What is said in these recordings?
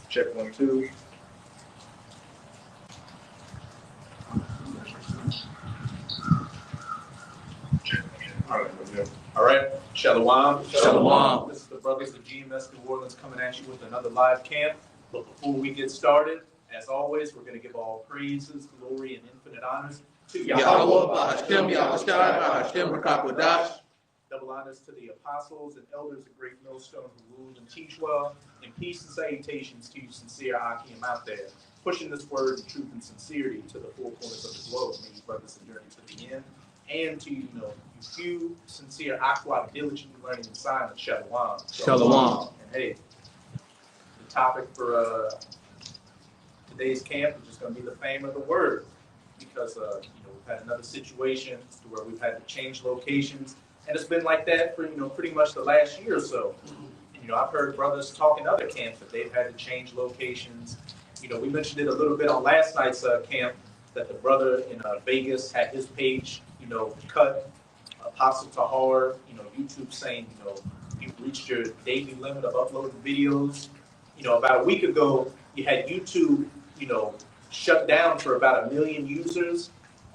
Check 1, 2. All right, Shalom. Shalom. This is the brothers of GMS New Orleans coming at you with another live camp. But before we get started, as always, we're going to give all praises, glory, and infinite honors to Yahweh, Ba'ashem, Yahushai, Ba'ashem, Rakakwadash. Double honors to the apostles and elders of Great Millstone who rule and teach well. And peace and salutations to you sincere Akim out there, pushing this word of truth and sincerity to the four corners of the globe. May you brothers and journey to the end. And to you few sincere Aqua diligently learning in silence. Shalom. Shalom. And hey, the topic for today's camp is just going to be the fame of the word, because we've had another situation where we've had to change locations, and it's been like that for pretty much the last year or so. And, I've heard brothers talk in other camps that they've had to change locations. We mentioned it a little bit on last night's camp that the brother in Vegas had his page cut. Apostle Tahar, YouTube saying, you've reached your daily limit of uploading videos. About a week ago, you had YouTube, shut down for about 1 million users.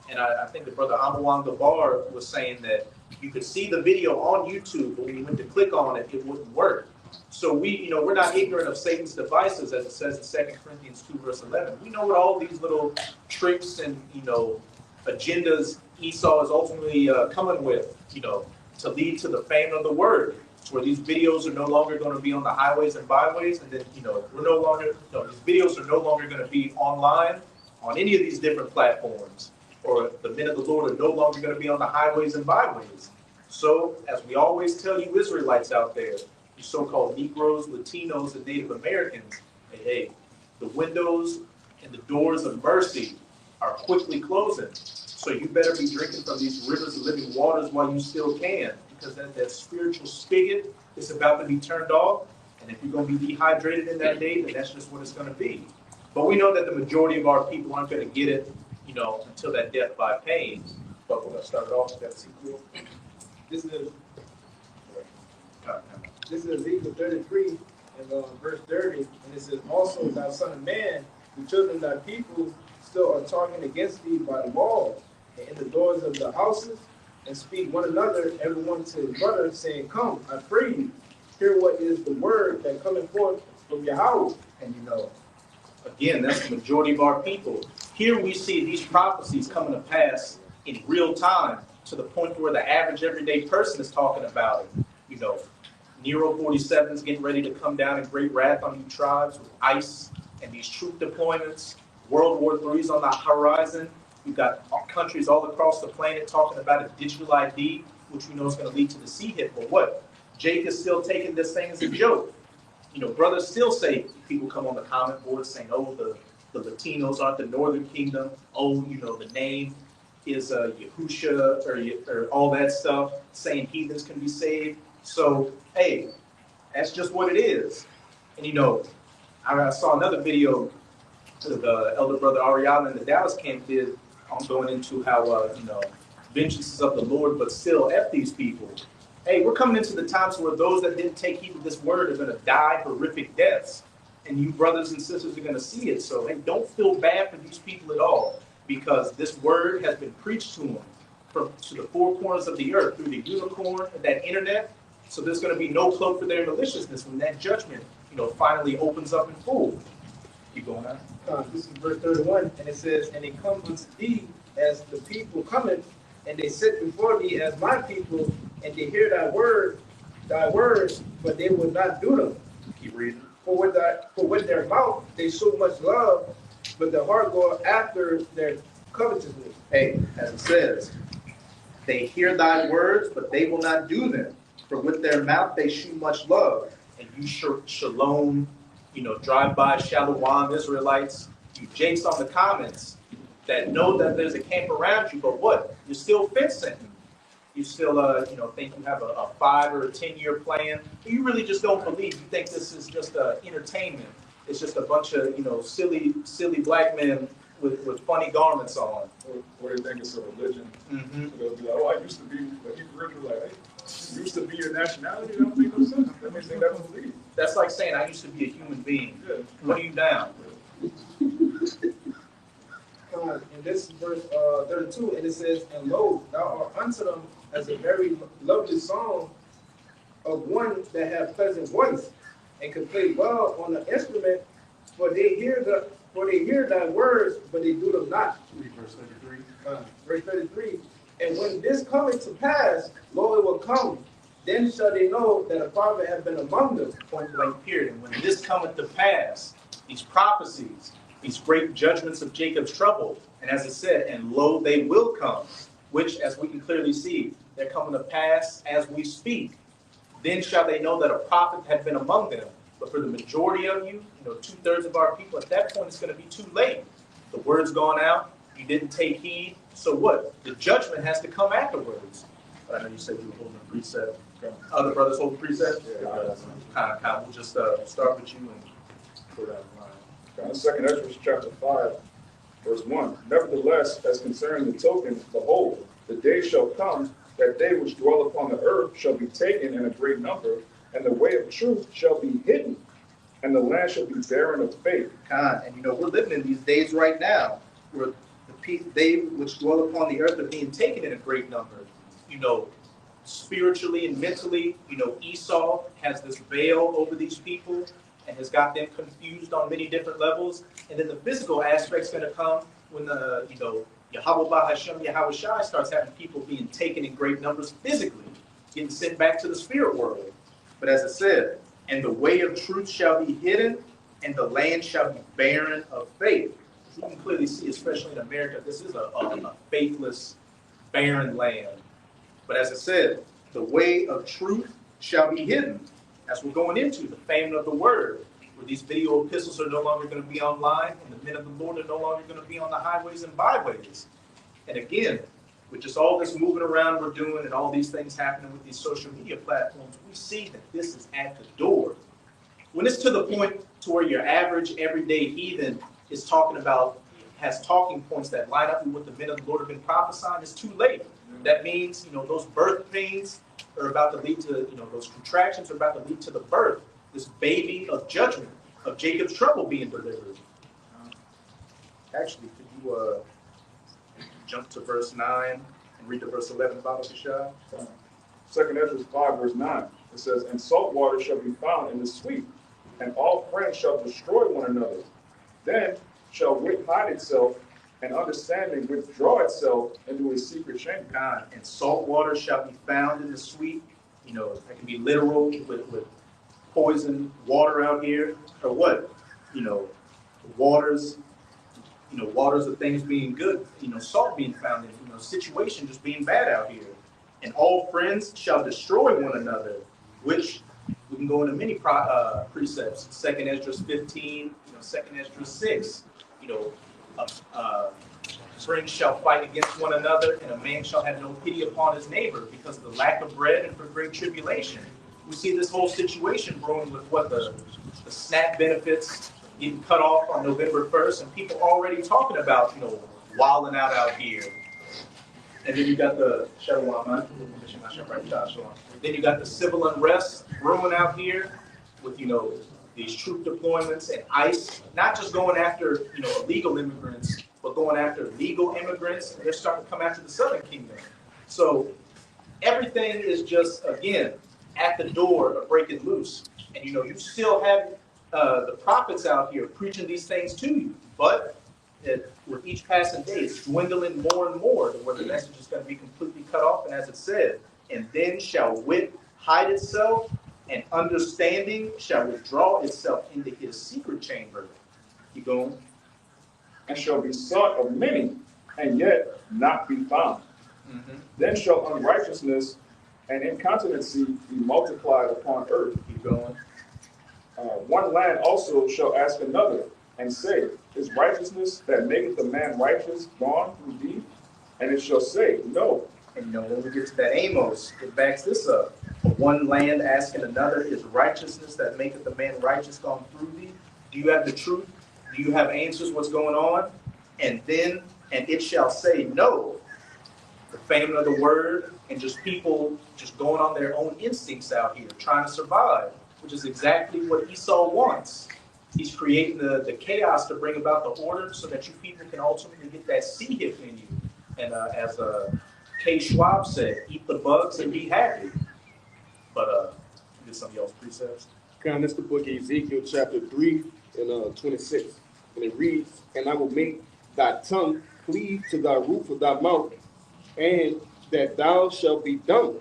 And I think the brother Amawang Gabar was saying that you could see the video on YouTube, but when you went to click on it, it wouldn't work. So we're not ignorant of Satan's devices, as it says in 2 Corinthians 2, verse 11. We know what all these little tricks and, agendas Esau is ultimately coming with, to lead to the fame of the word, where these videos are no longer going to be on the highways and byways, and then, these videos are no longer going to be online on any of these different platforms, or the men of the Lord are no longer going to be on the highways and byways. So, as we always tell you Israelites out there, you so-called Negroes, Latinos, and Native Americans, hey, the windows and the doors of mercy are quickly closing. So you better be drinking from these rivers of living waters while you still can, because that spiritual spigot is about to be turned off. And if you're going to be dehydrated in that day, then that's just what it's going to be. But we know that the majority of our people aren't going to get it, until that death by pain. But we're going to start it off with that sequel. This is Ezekiel 33 and verse 30, and it says, "Also, thou son of man, the children of thy people still are talking against thee by the walls and in the doors of the houses, and speak one another, everyone to his brother, saying, Come, I pray you, hear what is the word that cometh forth from Yahweh." And again, that's the majority of our people. Here we see these prophecies coming to pass in real time, to the point where the average everyday person is talking about it. Nero 47 is getting ready to come down in great wrath on you tribes with ICE and these troop deployments. World War III is on the horizon. We've got countries all across the planet talking about a digital ID, which we know is going to lead to the sea hit. But what? Jake is still taking this thing as a joke. Brothers still say, people come on the comment board saying, oh, the Latinos aren't the Northern Kingdom. Oh, the name is Yahusha or all that stuff, saying heathens can be saved. So, hey, that's just what it is. And, I saw another video the elder brother Ariana in the Dallas camp did on going into how, vengeance is of the Lord, but still F these people. Hey, we're coming into the times where those that didn't take heed of this word are going to die horrific deaths. And you brothers and sisters are going to see it. So, hey, don't feel bad for these people at all, because this word has been preached to them to the four corners of the earth through the unicorn and that internet. So there's going to be no cloak for their maliciousness when that judgment, finally opens up in full. Keep going on. This is verse 31, and it says, "And they come unto thee as the people cometh, and they sit before thee as my people, and they hear thy words, but they will not do them. Keep reading. For with their mouth they show much love, but their heart goeth after their covetousness." Hey, as it says, they hear thy words, but they will not do them. For with their mouth they shew much love. And you shalom, drive-by shalom Israelites, you jakes on the comments that know that there's a camp around you, but what? You're still fencing. You still, think you have a 5 or a 10-year plan. You really just don't believe. You think this is just entertainment. It's just a bunch of, silly black men with funny garments on. Or they think it's a religion. Mm-hmm. So they'll be like, oh, I used to be, like, Hebrew Israelite. Hey, used to be your nationality? That don't make no sense. That makes they never believe. That's like saying I used to be a human being. Yeah. What are you down? And this is verse 32, and it says, and lo, thou art unto them as a very lovely song of one that have pleasant voice, and can play well on the instrument, for they hear thy words, but they do them not. Read verse 33. Verse 33, and when this cometh to pass, lo, it will come, then shall they know that a prophet hath been among them. Point blank period. And when this cometh to pass, these prophecies, these great judgments of Jacob's trouble, and as it said, and lo, they will come, which, as we can clearly see, they're coming to pass as we speak. Then shall they know that a prophet had been among them. But for the majority of you, 2/3 of our people, at that point, it's going to be too late. The word's gone out. You didn't take heed. So what? The judgment has to come afterwards. But I know you said you were holding a precept. Other brothers hold precept? Yeah. Kind of. We'll just start with you and put out a line. 2 Ezra chapter 5, verse 1. Nevertheless, as concerning the token, behold, the day shall come that they which dwell upon the earth shall be taken in a great number, and the way of truth shall be hidden, and the land shall be barren of faith. And we're living in these days right now where they which dwell upon the earth are being taken in a great number. Spiritually and mentally, Esau has this veil over these people and has got them confused on many different levels. And then the physical aspect's going to come when Yahweh Hashem Yahweh Shai starts having people being taken in great numbers physically, getting sent back to the spirit world. But as I said, and the way of truth shall be hidden, and the land shall be barren of faith. You can clearly see, especially in America, this is a faithless, barren land. But as I said, the way of truth shall be hidden. As we're going into the famine of the word, where these video epistles are no longer going to be online, and the men of the Lord are no longer going to be on the highways and byways. And again, with just all this moving around we're doing and all these things happening with these social media platforms, we see that this is at the door. When it's to the point to where your average everyday heathen is has talking points that line up with what the men of the Lord have been prophesying, it's too late. That means, those birth pains are about to lead to, those contractions are about to lead to the birth, this baby of judgment, of Jacob's trouble being delivered. Actually, could you jump to verse 9 and read to verse 11 about Shah? 2 Ezra 5, verse 9. It says, and salt water shall be found in the sweet, and all friends shall destroy one another. Then shall wit hide itself, and understanding withdraw itself into a secret chamber. And salt water shall be found in the sweet. That can be literal with poison water out here, or what? Waters of things being good. Salt being found in situation just being bad out here. And all friends shall destroy one another, which we can go into many precepts. 2 Ezra 15, 2 Ezra 6. Friends shall fight against one another, and a man shall have no pity upon his neighbor because of the lack of bread and for great tribulation. We see this whole situation brewing with the SNAP benefits getting cut off on November 1st, and people already talking about, wilding out here. And then you got the then you got the civil unrest brewing out here with, these troop deployments and ICE, not just going after, illegal immigrants, but going after legal immigrants. They're starting to come after the Southern Kingdom. So everything is just, again, at the door of breaking loose. And, you still have the prophets out here preaching these things to you. But with each passing day, it's dwindling more and more to where the message is going to be completely cut off. And as it said, and then shall wit hide itself, and understanding shall withdraw itself into his secret chamber. Keep going. And shall be sought of many, and yet not be found. Mm-hmm. Then shall unrighteousness and incontinency be multiplied upon earth. Keep going. One land also shall ask another, and say, is righteousness that maketh a man righteous gone through thee? And it shall say, no, And when we get to that Amos, it backs this up. One land asking another, is righteousness that maketh a man righteous gone through thee? Do you have the truth? Do you have answers what's going on? And it shall say no. The fame of the word and just people just going on their own instincts out here, trying to survive, which is exactly what Esau wants. He's creating the chaos to bring about the order so that you people can ultimately get that C-hip in you. And as K. Schwab said, eat the bugs and be happy. But get some of y'all's precepts. Okay, that's the book of Ezekiel, chapter 3 and 26. And it reads, and I will make thy tongue cleave to thy roof of thy mouth, and that thou shalt be dumb,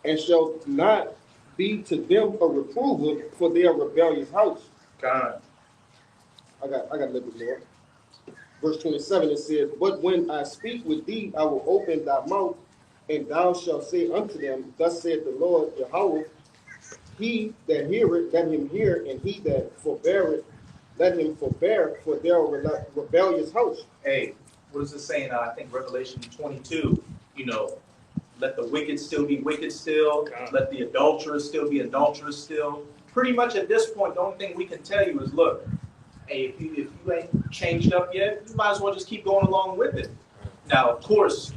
and shalt not be to them a reprover for their rebellious house. God. I got a little bit more. Verse 27, it says, but when I speak with thee, I will open thy mouth, and thou shalt say unto them, thus saith the Lord Yahweh, he that heareth, let him hear, and he that forbeareth, let him forbear for their rebellious house. Hey, what is it saying? I think Revelation 22, let the wicked still be wicked still. Let the adulterers still be adulterers still. Pretty much at this point, the only thing we can tell you is, look, hey, if you ain't changed up yet, you might as well just keep going along with it. Now, of course,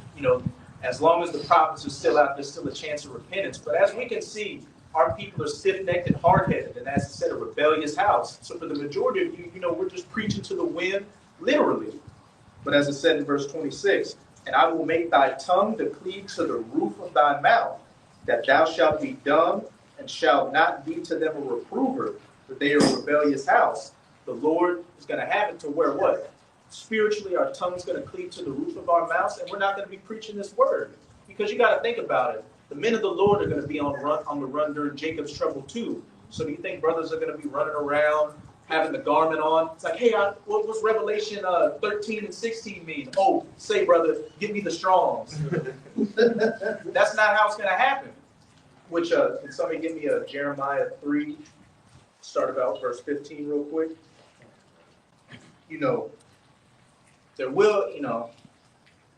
as long as the prophets are still out, there's still a chance of repentance. But as we can see, our people are stiff-necked and hard-headed, and as I said, a rebellious house. So for the majority of you, we're just preaching to the wind, literally. But as it said in verse 26, and I will make thy tongue to cleave to the roof of thy mouth, that thou shalt be dumb, and shalt not be to them a reprover, for they are a rebellious house. The Lord is going to have it to where what? Spiritually, our tongue's going to cleave to the roof of our mouths, and we're not going to be preaching this word. Because you got to think about it. The men of the Lord are going to be on the run during Jacob's trouble too. So do you think brothers are going to be running around, having the garment on? It's like, hey, what's Revelation 13 and 16 mean? Oh, say, brother, give me the Strongs. That's not how it's going to happen. Which, can somebody give me a Jeremiah 3, start about verse 15 real quick? There will,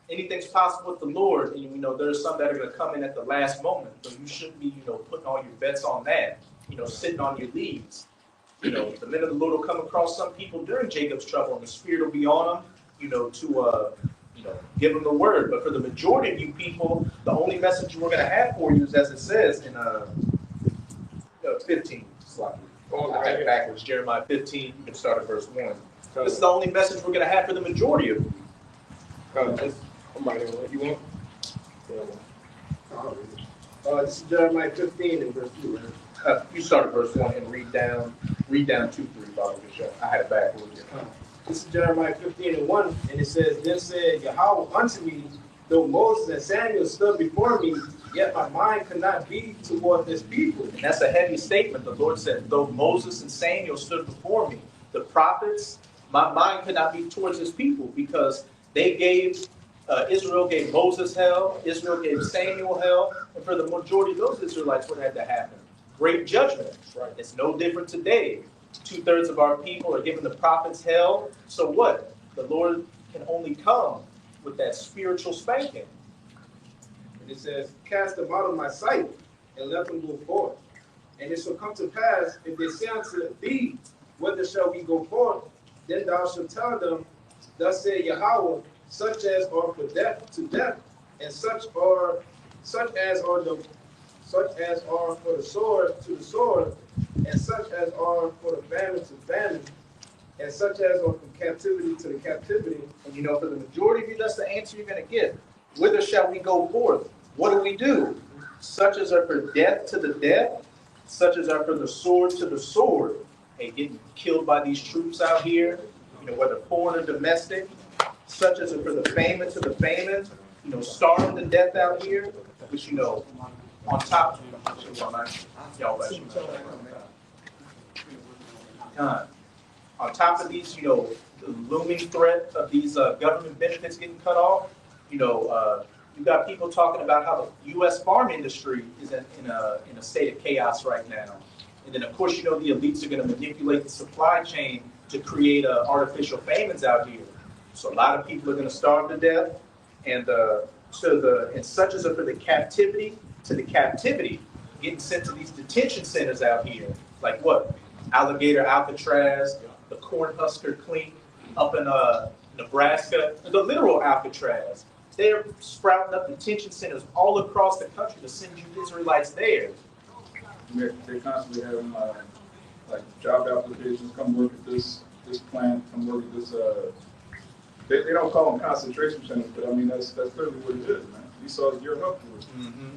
anything's possible with the Lord, and there's some that are going to come in at the last moment, but you shouldn't be, putting all your bets on that, sitting on your leads. The men of the Lord will come across some people during Jacob's trouble, and the Spirit will be on them, to give them the word. But for the majority of you people, the only message we're going to have for you is, as it says in 15. Right backwards, Jeremiah 15. You can start at verse 1. This is the only message we're going to have for the majority of you. I'm right here. You want? This is Jeremiah 15 and verse 2, right? You start at verse 1 and read down 2 through, Father Bishop. I had it backwards. This is Jeremiah 15 and 1, and it says, then said Yahweh unto me, though Moses and Samuel stood before me, yet my mind could not be toward this people. And that's a heavy statement. The Lord said, though Moses and Samuel stood before me, the prophets, my mind could not be towards this people, because they gave, Israel gave Moses hell, Israel gave Samuel hell, and for the majority of those Israelites, what had to happen? Great judgment. Right? It's no different today. 2/3 of our people are giving the prophets hell. So what? The Lord can only come with that spiritual spanking. And it says, cast them out of my sight, and let them go forth. And it shall come to pass, if they say unto thee, whither shall we go forth? Then thou shalt tell them, thus saith Yahweh, such as are for death to death, and such as are for the sword to the sword, and such as are for the famine to famine, and such as are from captivity to the captivity. And for the majority of you, that's the answer you're going to get. Whither shall we go forth? What do we do? Such as are for death to the death, such as are for the sword to the sword. Hey, getting killed by these troops out here, whether foreign or domestic, such as are for the famine to the famine, starving to death out here, which, on top of these, the looming threat of these government benefits getting cut off, you've got people talking about how the U.S. farm industry is in a state of chaos right now. And then, of course, the elites are going to manipulate the supply chain to create artificial famines out here. So a lot of people are going to starve to death. And and such as are for the captivity, to the captivity, getting sent to these detention centers out here, like what? Alligator Alcatraz, the Cornhusker Clink up in Nebraska, the literal Alcatraz. They're sprouting up detention centers all across the country to send you Israelites there. They constantly have like job applications, come work at this plant, come work at this. They don't call them concentration centers, but I mean that's clearly what it is, man. You saw your help for it. Mm-hmm.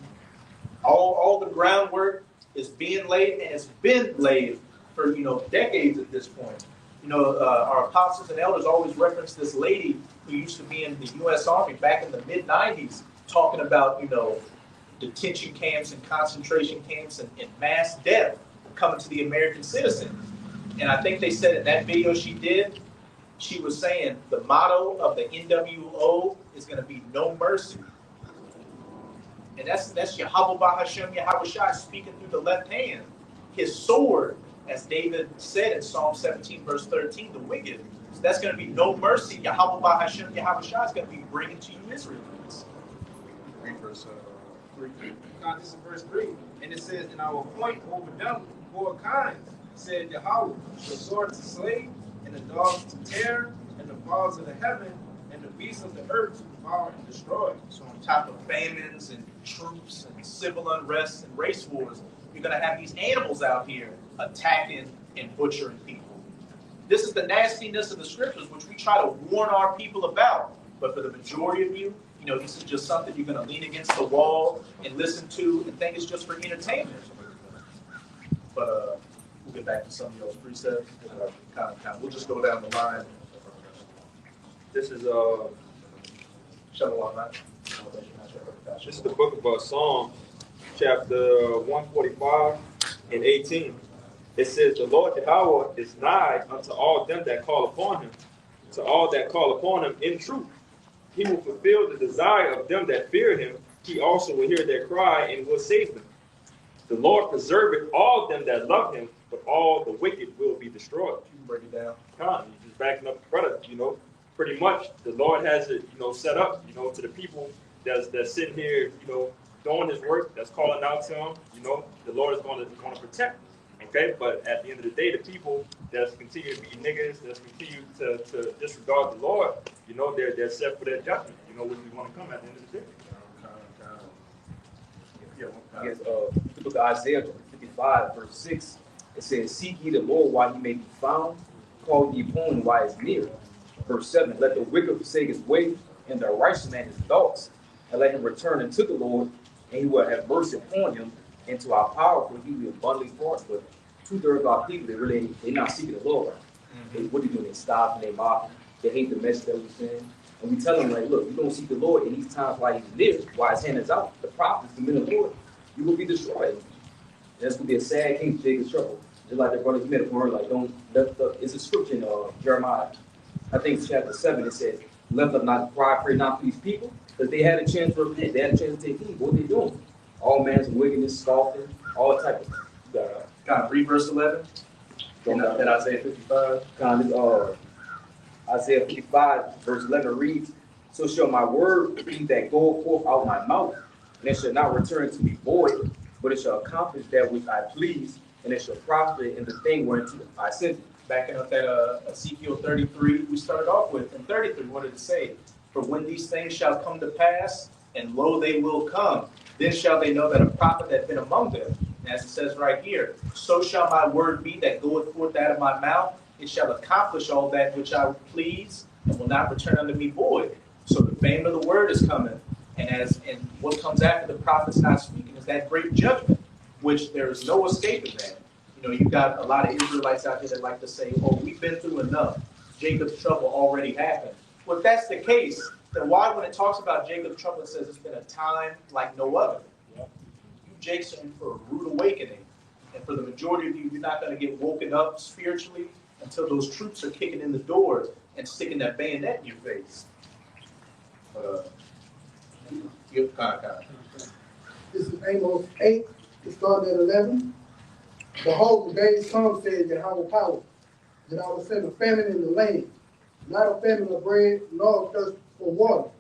All the groundwork is being laid and it's been laid for decades at this point. Our apostles and elders always reference this lady who used to be in the U.S. Army back in the mid-'90s, talking about detention camps and concentration camps and mass death coming to the American citizen. And I think they said in that video she did, she was saying the motto of the NWO is going to be no mercy. And that's Yahweh Bahashem Yahushua speaking through the left hand. His sword, as David said in Psalm 17, verse 13, the wicked. So that's going to be no mercy. Yahweh Bahashem Yahushua is going to be bringing to you Israelites. Read verse 3. God, this is verse 3. And it says, and I will appoint over them 4 kinds, said Yahweh, the sword to slay, and the dogs to tear, and the fowls of the heaven, and the beasts of the earth to devour and destroy. So on top of famines and troops and civil unrest and race wars, you're going to have these animals out here attacking and butchering people. This is the nastiness of the scriptures, which we try to warn our people about. But for the majority of you, this is just something you're going to lean against the wall and listen to and think it's just for entertainment. But we'll get back to some of those precepts. We'll just go down the line. This is Shalom, man. this is the book of Psalm, chapter 145 and 18. It says, the Lord Yahweh is nigh unto all them that call upon him, to all that call upon him in truth. He will fulfill the desire of them that fear him. He also will hear their cry and will save them. The Lord preserveth all them that love him, but all the wicked will be destroyed. You can break it down. You're just backing up the brother, pretty much the Lord has it, set up, to the people that's sitting here, doing his work, that's calling out to him, the Lord is going to protect. Okay, but at the end of the day, the people that's continue to be niggas, that's continue to disregard the Lord, they're set for their judgment, which we want to come at the end of the day. Yes, the book of Isaiah 55, verse 6, it says, seek ye the Lord while he may be found, call ye upon him while he is near. Verse 7, let the wicked forsake his way, and the righteous man his thoughts, and let him return unto the Lord, and he will have mercy upon him, and to our power, for he will abundantly for us. But 2/3 of our people, they're not seeking the Lord. What are they doing? They stop and they mock. They hate the message that we send. And we tell them, like, look, you don't seek the Lord in these times while he's near, while his hand is out. The prophets, the men of the Lord, you will be destroyed. And that's going to be a sad case, Jacob's trouble. Just like their brothers made a word, like, don't let the, it's a scripture in Jeremiah, I think it's chapter 7, it says, let them not cry, pray not for these people, because they had a chance to repent. They had a chance to take heed. What are they doing? All man's wickedness, scoffing, all type of Read verse 11. In Isaiah 55. Isaiah 55, verse 11 reads, so shall my word be that goeth forth out my mouth, and it shall not return to me void, but it shall accomplish that which I please, and it shall prosper in the thing whereunto I sent it. Backing up that Ezekiel 33, we started off with. In 33, what did it say? For when these things shall come to pass, and lo, they will come, then shall they know that a prophet hath been among them. As it says right here, so shall my word be that goeth forth out of my mouth. It shall accomplish all that which I please, and will not return unto me void. So the fame of the word is coming. And what comes after the prophet's not speaking is that great judgment, which there is no escaping that. You've got a lot of Israelites out there that like to say, oh, we've been through enough. Jacob's trouble already happened. Well, if that's the case, then why, when it talks about Jacob's trouble, it says it's been a time like no other? Jake's in for a rude awakening. And for the majority of you, you're not going to get woken up spiritually until those troops are kicking in the doors and sticking that bayonet in your face. This is Amos 8, it started at 11. Behold, the days come, said Yahweh power, that I will send a famine in the land, not a famine of bread, nor a thirst for water,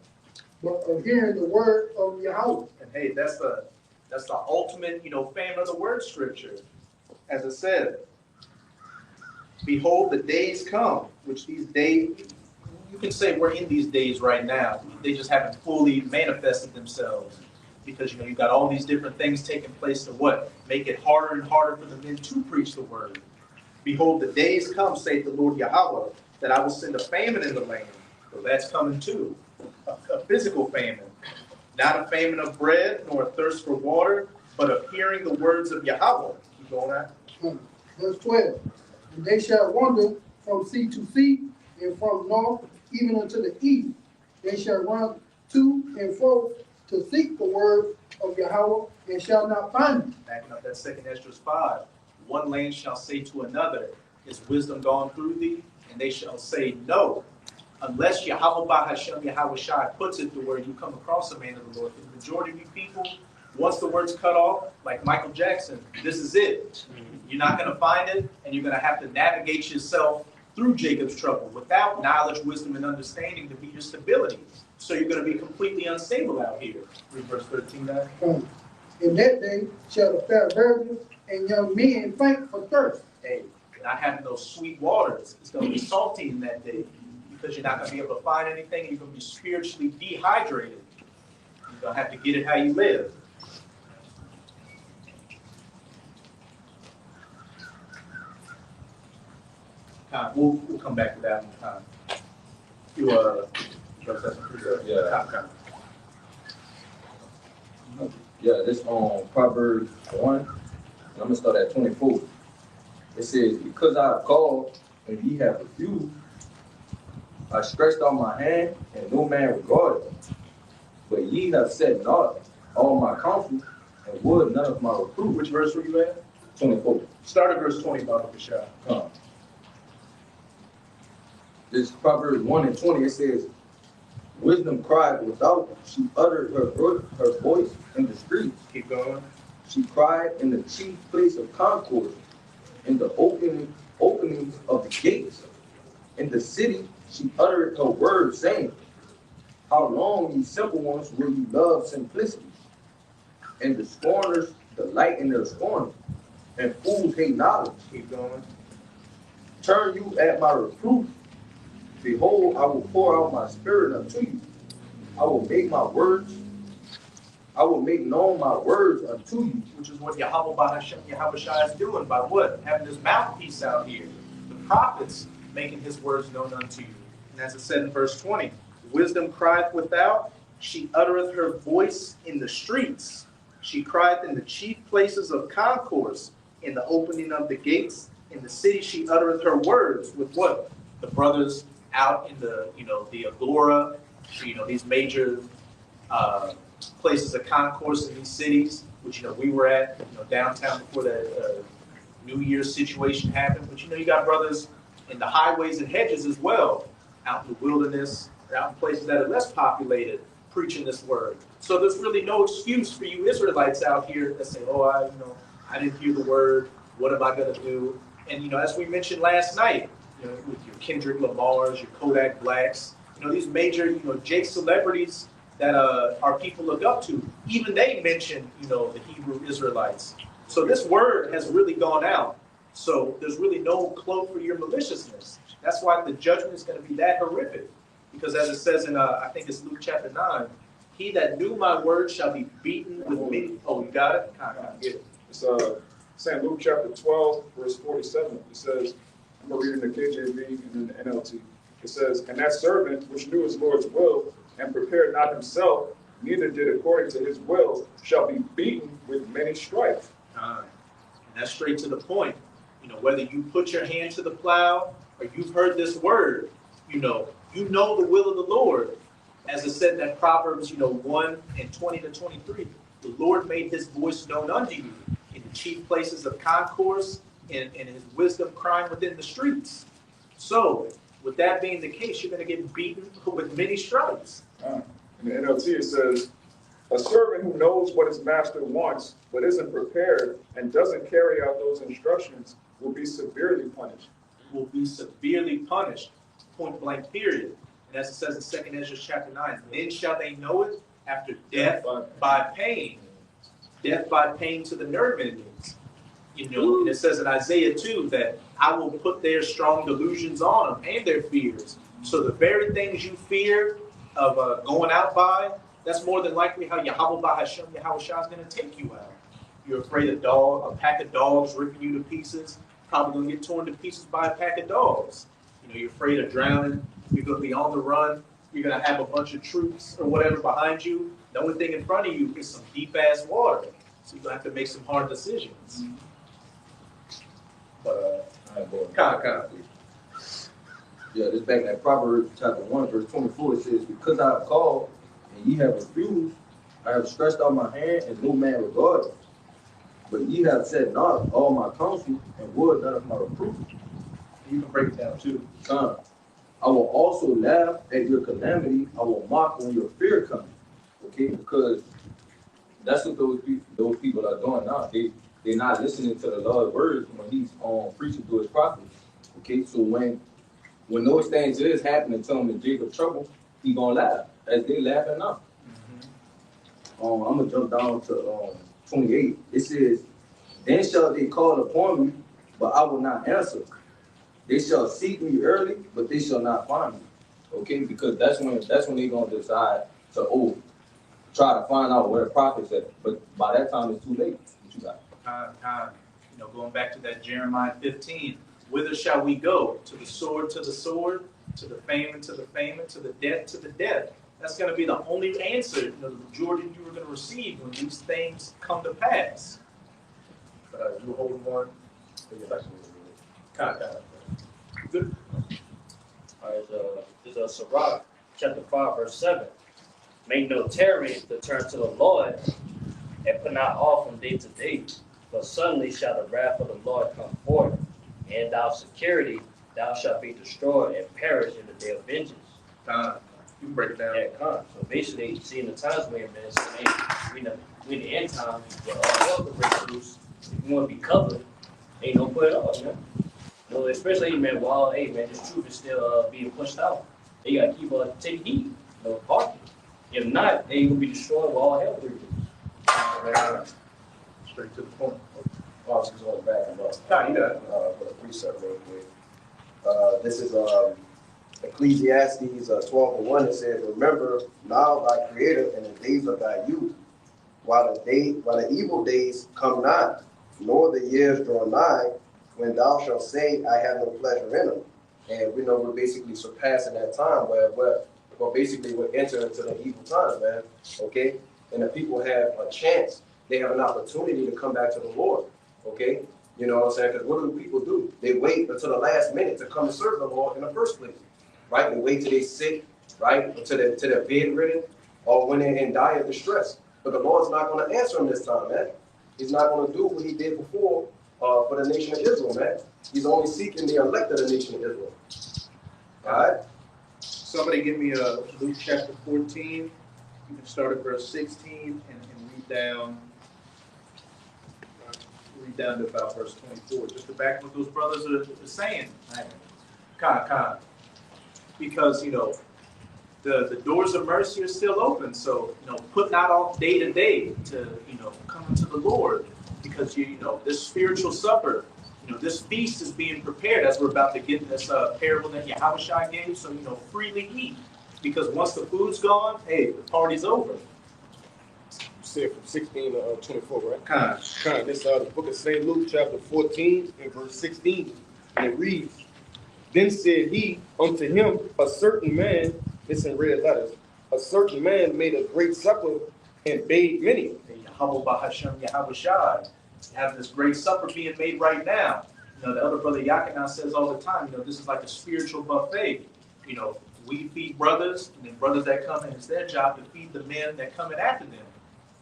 but of hearing the word of Yahweh. And hey, that's the ultimate, fame of the word scripture. As it said, behold, the days come, which these days, you can say we're in these days right now. They just haven't fully manifested themselves. Because, you've got all these different things taking place to what? Make it harder and harder for the men to preach the word. Behold, the days come, saith the Lord Yahweh, that I will send a famine in the land. So that's coming too. A physical famine. Not a famine of bread, nor a thirst for water, but of hearing the words of Yahweh. Keep going on. Verse 12. And they shall wander from sea to sea, and from north even unto the east. They shall run to and fro to seek the word of Yahweh, and shall not find it. Backing up that 2nd Esdras 5. One land shall say to another, is wisdom gone through thee? And they shall say, no. Unless Yahweh Bahashem Yahweh Shai puts it to where you come across a man of the Lord. The majority of you people, once the word's cut off, like Michael Jackson, this is it. You're not going to find it, and you're going to have to navigate yourself through Jacob's trouble without knowledge, wisdom, and understanding to be your stability. So you're going to be completely unstable out here. Read verse 13 now. In that day shall the fair virgins and young men faint for thirst. Hey, not having those sweet waters. It's going to be salty in that day because you're not going to be able to find anything, and you're going to be spiritually dehydrated. You're going to have to get it how you live. We'll come back to that one. Yeah, this on Proverbs 1, and I'm gonna start at 24. It says, because I have called and ye have refused, I stretched out my hand and no man regarded. But ye have said not all my counsel and would none of my reproof. Which verse were you at? 24. Start at verse 20, Baba Kashah. This Proverbs 1 and 20, it says, wisdom cried without, she uttered her voice in the streets. Keep going. She cried in the chief place of concourse, in the openings of the gates. In the city she uttered her words, saying, how long, ye simple ones, will ye love simplicity? And the scorners delight in their scorn, and fools hate knowledge. Keep going. Turn you at my reproof. Behold, I will pour out my spirit unto you. I will make known my words unto you. Which is what Yahweh Bahashem Yahweh Shai is doing by what? Having his mouthpiece out here. The prophets making his words known unto you. And as it said in verse 20, wisdom crieth without, she uttereth her voice in the streets. She crieth in the chief places of concourse, in the opening of the gates. In the city she uttereth her words with what? The brothers out in the, the agora, these major places of concourse in these cities, which, we were at, downtown before that New Year's situation happened. But, you got brothers in the highways and hedges as well, out in the wilderness, out in places that are less populated, preaching this word. So there's really no excuse for you Israelites out here that say, oh, I didn't hear the word. What am I going to do? And, as we mentioned last night, with your Kendrick Lamars, your Kodak Blacks, these major, Jake celebrities that our people look up to, even they mention, the Hebrew Israelites. So this word has really gone out. So there's really no cloak for your maliciousness. That's why the judgment is going to be that horrific. Because as it says in, I think it's Luke chapter 9, he that knew my word shall be beaten with many. Oh, you got it? Get it. It's St. Luke chapter 12, verse 47. It says, I'm going to read in the KJV and in the NLT. It says, and that servant which knew his Lord's will and prepared not himself, neither did according to his will, shall be beaten with many stripes. And that's straight to the point. Whether you put your hand to the plow or you've heard this word, you know the will of the Lord. As it said in that Proverbs, 1 and 20 to 23, the Lord made his voice known unto you in the chief places of concourse and his wisdom crying within the streets. So, with that being the case, you're going to get beaten with many stripes. In the NLT, it says, a servant who knows what his master wants, but isn't prepared and doesn't carry out those instructions will be severely punished. Will be severely punished, point blank period. And as it says in 2 Ezra chapter 9, then shall they know it after death by pain. Death by pain to the nerve endings. You know, and it says in Isaiah 2 that I will put their strong delusions on them and their fears. So the very things you fear of going out by, that's more than likely how Yahweh Bahashem, Yahweh Shah is going to take you out. You're afraid a pack of dogs ripping you to pieces, probably going to get torn to pieces by a pack of dogs. You know, you're afraid of drowning, you're going to be on the run, you're going to have a bunch of troops or whatever behind you. The only thing in front of you is some deep-ass water. So you're going to have to make some hard decisions. But, Yeah, this back in that Proverbs chapter 1, verse 24, it says, because I have called and ye have refused, I have stretched out my hand and no man regarded. But ye have said not all my counsel and would none of my reproof. you can break it down too. Son, I will also laugh at your calamity. I will mock when your fear comes. Okay, because that's what those people are doing now. They're not listening to the Lord's words when he's preaching to his prophets. Okay, so when those things is happening to him in Jacob's trouble, he gonna laugh as they laughing now. I'm gonna jump down to 28. It says, then shall they call upon me, but I will not answer. They shall seek me early, but they shall not find me. Okay, because that's when they're gonna decide to try to find out where the prophet's at. But by that time it's too late. What you got? You know, going back to that Jeremiah 15, whither shall we go? To the sword, to the famine, to the famine, to the death. That's going to be the only answer, you know, the majority you were going to receive when these things come to pass. But you hold one. Good. All right, this is Sirach, chapter 5, verse 7. Make no tarry to turn to the Lord, and put not off from day to day. For suddenly shall the wrath of the Lord come forth, and thou security, thou shalt be destroyed and perish in the day of vengeance. You can break it down. Yeah, so basically, seeing the times we're in, man, we in the end time, where all hell can break loose. If you want to be covered, ain't no put it on, man. You know, especially, man, while, hey, man, this truth is still being pushed out. You got to keep taking heed, you know, hearken. If not, they will be destroyed while all hell breaks loose. Straight to the point. I was just going back and For the precept real quick. This is Ecclesiastes 12:1. It says, remember now thy creator in the days of thy youth, while the evil days come not, nor the years draw nigh, when thou shalt say, I have no pleasure in them. And we know we're basically surpassing that time where we're entering into the evil time, man. Okay? And the people have a chance. They have an opportunity to come back to the Lord. Okay? You know what I'm saying? Because what do people do? They wait until the last minute to come and serve the Lord in the first place. Right? They wait till they're sick, right? Until they're bedridden, or when they're in dire distress. But the Lord's not going to answer them this time, man. He's not going to do what he did before for the nation of Israel, man. He's only seeking the elect of the nation of Israel. All right? Somebody give me Luke chapter 14. You can start at verse 16 and read down to about verse 24. Just to back what those brothers are saying. Because, you know, the doors of mercy are still open. So, you know, put not off day to day to, you know, come into the Lord. Because, you know, this spiritual supper, you know, this feast is being prepared as we're about to get in this parable that Yahushua gave. So, you know, freely eat. Because once the food's gone, hey, the party's over. Said from 16 to 24, right? This the book of St. Luke, chapter 14, and verse 16. And it reads, then said he unto him, a certain man, it's in red letters, a certain man made a great supper and bade many. Yahweh Bahashem, Yahweh Shai. Have this great supper being made right now. You know, the other brother Yakina says all the time, you know, this is like a spiritual buffet. You know, we feed brothers, and then brothers that come in, it's their job to feed the men that come in after them.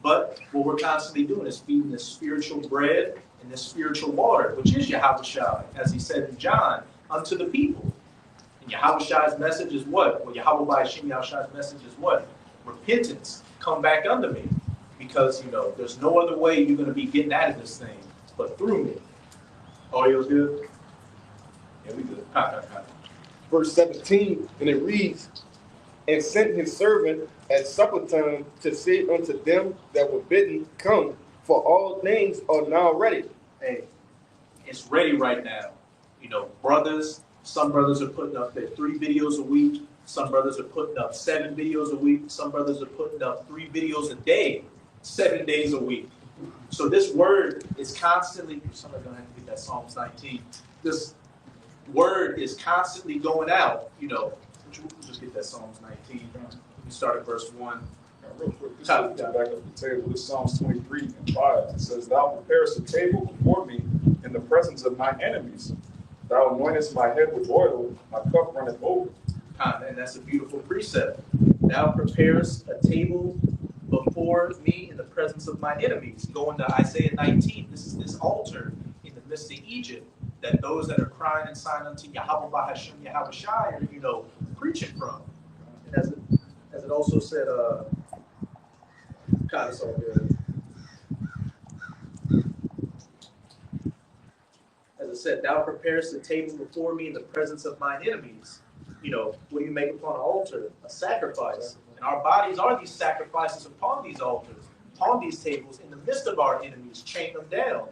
But what we're constantly doing is feeding this spiritual bread and this spiritual water, which is Yahweh Shai, as he said in John, unto the people. And Yahweh Shai's message is what? Well, Yahweh Bahashem, Yahweh Shai's message is what? Repentance. Come back unto me. Because, you know, there's no other way you're going to be getting out of this thing but through me. Audio's good? Yeah, we good. Verse 17, and it reads, and sent his servant at supper time to say unto them that were bidden, Come, for all things are now ready. Hey, it's ready right now. You know, brothers, some brothers are putting up their 3 videos a week. Some brothers are putting up 7 videos a week. Some brothers are putting up 3 videos a day, 7 days a week. So this word is constantly, somebody's gonna have to get that Psalms 19. This word is constantly going out, you know. We'll just get that Psalms 19. We start at verse 1. Real quick, just to back up the table, this Psalms 23 and 5. It says, Thou preparest a table before me in the presence of my enemies. Thou anointest my head with oil, my cup runneth over. And that's a beautiful precept. Thou preparest a table before me in the presence of my enemies. Going to Isaiah 19, this is this altar in the midst of Egypt that those that are crying and sighing unto Yahweh Bahashem Yahweh Shai are, you know, preaching from. And as it also said, God, it's all good. As it said, thou preparest a table before me in the presence of mine enemies. You know, what do you make upon an altar? A sacrifice. And our bodies are these sacrifices upon these altars, upon these tables, in the midst of our enemies, chain them down.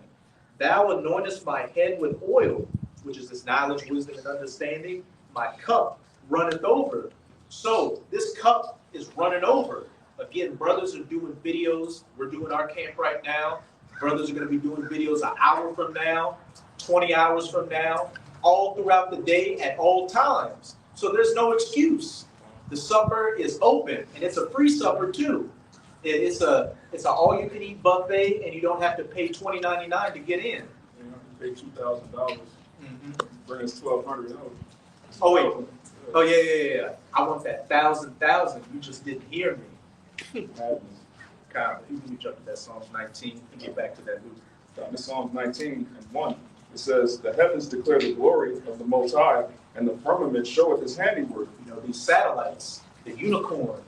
Thou anointest my head with oil, which is this knowledge, wisdom, and understanding. My cup runneth over. So this cup is running over. Again, brothers are doing videos. We're doing our camp right now. Brothers are going to be doing videos an hour from now, 20 hours from now, all throughout the day at all times. So there's no excuse. The supper is open, and it's a free supper too. It's a all-you-can-eat buffet, and you don't have to pay $20.99 to get in. You don't have to pay $2,000. Bring us $1,200. Oh wait. Oh yeah. I want that thousand. You just didn't hear me. Kyle, you can jump to that Psalms 19 and get back to that Luke. In Psalms 19 and 1, it says, The heavens declare the glory of the Most High, and the firmament showeth his handiwork. You know, these satellites, the unicorn,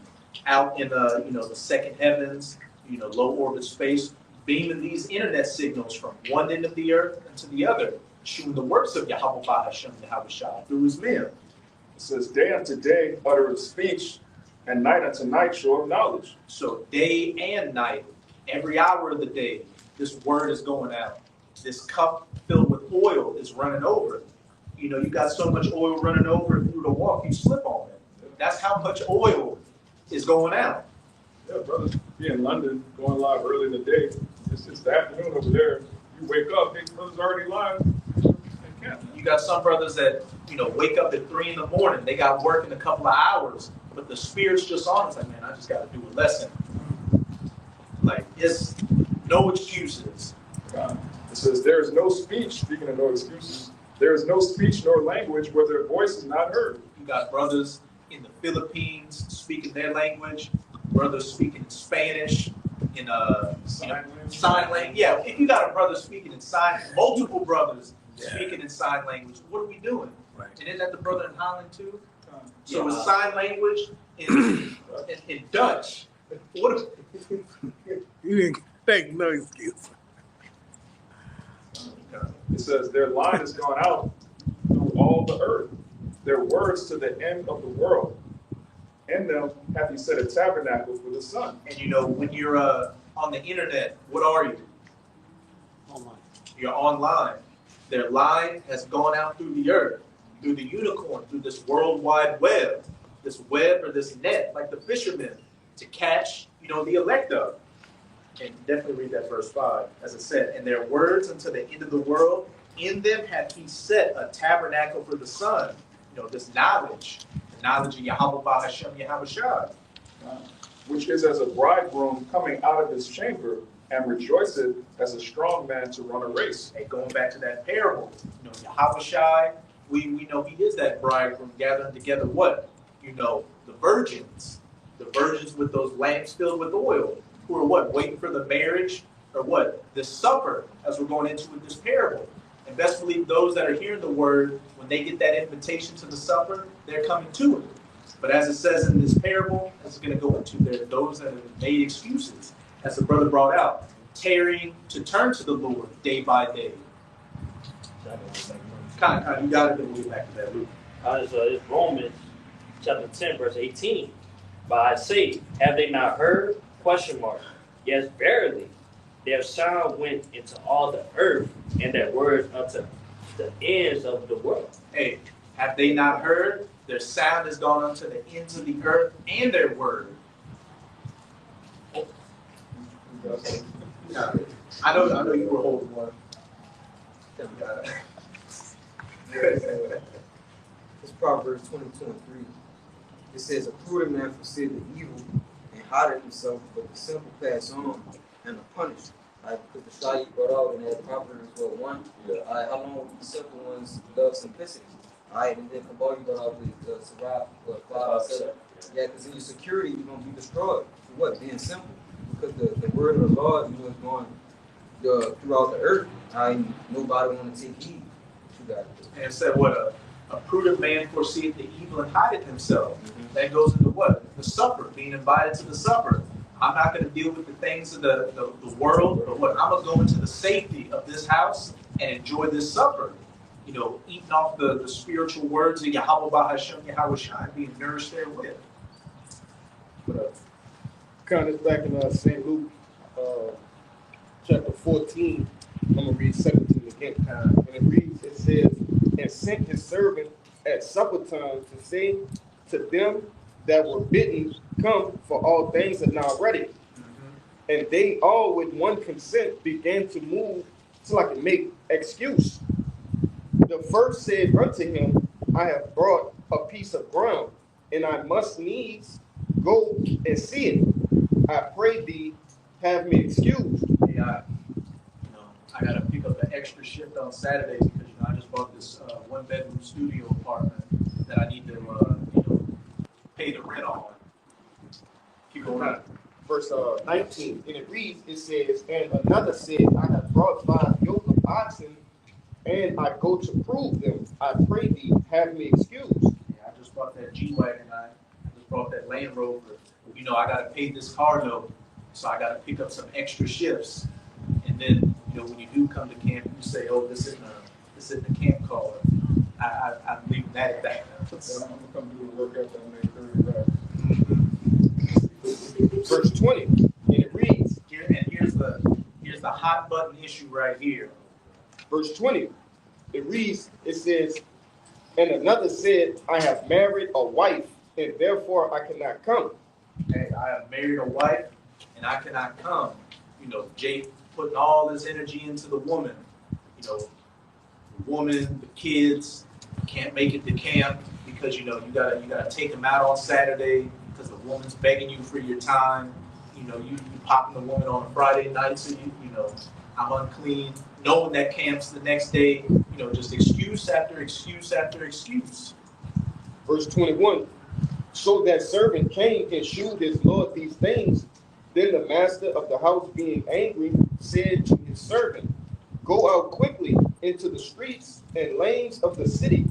out in the second heavens, low orbit space, beaming these internet signals from one end of the earth to the other, showing the works of Yahweh Bahashem Yahweh Shai through his men. It says, Day unto day uttereth speech, and night unto night showeth knowledge. So day and night, every hour of the day, this word is going out. This cup filled with oil is running over. You got so much oil running over through the walk, you slip on it. That's how much oil is going out. Yeah, brothers, be in London, going live early in the day. It's the afternoon over there. You wake up, hey, brothers already live. You got some brothers that, wake up at 3 in the morning. They got work in a couple of hours, but the spirit's just on. It's like, man, I just got to do a lesson. Like, it's no excuses. It says, there is no speech, speaking of no excuses, there is no speech nor language where their voice is not heard. You got brothers in the Philippines speaking their language, brothers speaking Spanish, in sign language. Yeah, if you got a brother speaking in multiple brothers speaking in sign language, what are we doing? Right. And isn't that the brother in Holland too? So it's sign language in Dutch. What? You didn't take no excuse. It says, their line is gone out through all the earth, their words to the end of the world. In them hath he set a tabernacle for the sun. And when you're on the internet, what are you? Online. You're online. Their line has gone out through the earth, through the unicorn, through this worldwide web, this web or this net, like the fishermen, to catch, the elect of. And definitely read that verse 5, as it said, and their words unto the end of the world, in them hath he set a tabernacle for the sun. This knowledge, the knowledge of Yahweh Bahashem Yahweh Shai. Which is as a bridegroom coming out of his chamber, and rejoiceth as a strong man to run a race. Hey, going back to that parable, Yahweh Shai, we know he is that bridegroom gathering together what? The virgins with those lamps filled with oil, who are what? Waiting for the marriage, or what? The supper, as we're going into with this parable. And best believe those that are hearing the word, when they get that invitation to the supper, they're coming to it. But as it says in this parable, as it's going to go into, there are those that have made excuses, as the brother brought out, tarrying to turn to the Lord day by day. Kind of, you got it, then we'll get back to that, Luke. So it's Romans chapter 10, verse 18. But I say, have they not heard? Question mark. Yes, verily, their sound went into all the earth, and their words unto the ends of the world. Hey, have they not heard? Their sound has gone unto the ends of the earth, and their word. Yeah. I know you were holding one. It's Proverbs 22:3. It says, a prudent man foreseeth the evil and hideth himself, but the simple pass on and are punished. Because the shot you brought out in that Proverbs 1. How long the simple ones love simplicity? And then Kabal, you brought out the Sirach, 5:7. Yeah, because in your security, you're going to be destroyed. For what? Being simple. Because the word of the Lord, is going throughout the earth. Nobody want to take heed. You got it. And it said what a prudent man foreseeth the evil and hideth himself. Mm-hmm. That goes into what? The supper, being invited to the supper. I'm not going to deal with the things of the world, but what? I'm going to go into the safety of this house and enjoy this supper. You know, eating off the spiritual words of Yahweh Bahashem Yahweh Shai, being nourished therewith. Kind of back in St. Luke, chapter 14. I'm going to read 17 again. And it reads, it says, and sent his servant at supper time to say to them that were bidden, come, for all things are now ready. Mm-hmm. And they all with one consent began to move till I could make excuse. The first said unto him, I have brought a piece of ground, and I must needs go and see it. I pray thee, have me excused. Yeah, I got to pick up an extra shift on Saturday because I just bought this one-bedroom studio apartment that I need to pay the rent on. Keep going on. Verse 19, and it reads, it says, and another said, I have brought 5 yoke of oxen, and I go to prove them. I pray thee, have me excused. Yeah, I just bought that G-Wagon. I just bought that Land Rover. I got to pay this car note, so I got to pick up some extra shifts. And then, when you do come to camp, you say, oh, this isn't a camp car. I'm leaving that at that. I'm going to come do the work after I make 30 bucks. Verse 20, and it reads, here's the hot button issue right here. Verse 20, it reads, it says, and another said, I have married a wife, and therefore I cannot come. Hey, I have married a wife, and I cannot come. Jake putting all his energy into the woman. The woman, the kids can't make it to camp because you gotta take them out on Saturday because the woman's begging you for your time. You popping the woman on a Friday night, so I'm unclean. Knowing that camp's the next day, just excuse after excuse after excuse. Verse 21. So that servant came and shewed his Lord these things. Then the master of the house, being angry, said to his servant, go out quickly into the streets and lanes of the city,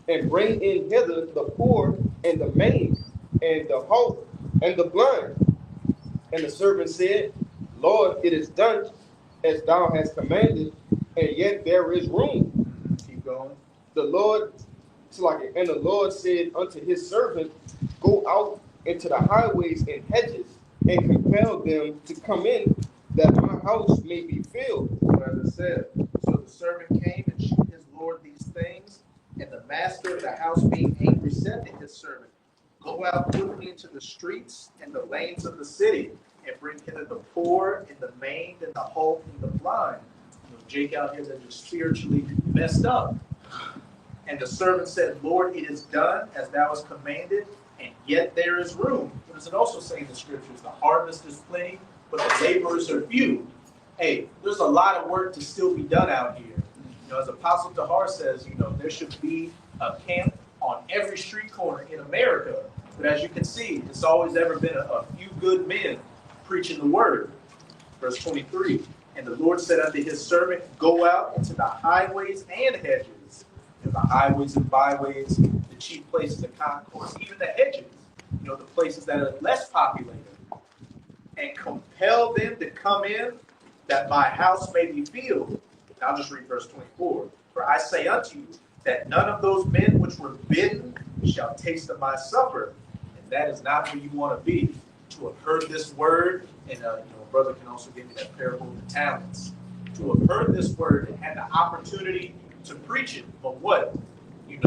and bring in hither the poor and the maimed, and the halt and the blind. And the servant said, Lord, it is done as thou hast commanded, and yet there is room. Keep going. And the Lord said unto his servant, go out into the highways and hedges, and compel them to come in, that my house may be filled. As I said, so the servant came and shewed his Lord these things, and the master of the house, being angry, said to his servant, go out quickly into the streets and the lanes of the city, and bring hither the poor and the maimed and the halt and the blind. Jake out here that just spiritually messed up. And the servant said, Lord, it is done as thou hast commanded, and yet there is room. What does it also say in the scriptures? The harvest is plenty, but the laborers are few. Hey, there's a lot of work to still be done out here. As Apostle Tahar says, there should be a camp on every street corner in America. But as you can see, it's always ever been a few good men preaching the word. Verse 23, and the Lord said unto his servant, go out into the highways and hedges, and the highways and byways, the chief places of concourse, even the hedges, the places that are less populated, and compel them to come in, that my house may be filled. And I'll just read verse 24. For I say unto you, that none of those men which were bidden you shall taste of my supper. And that is not where you want to be. To have heard this word, and a brother can also give me that parable of the talents. To have heard this word and had the opportunity to preach it, but what? You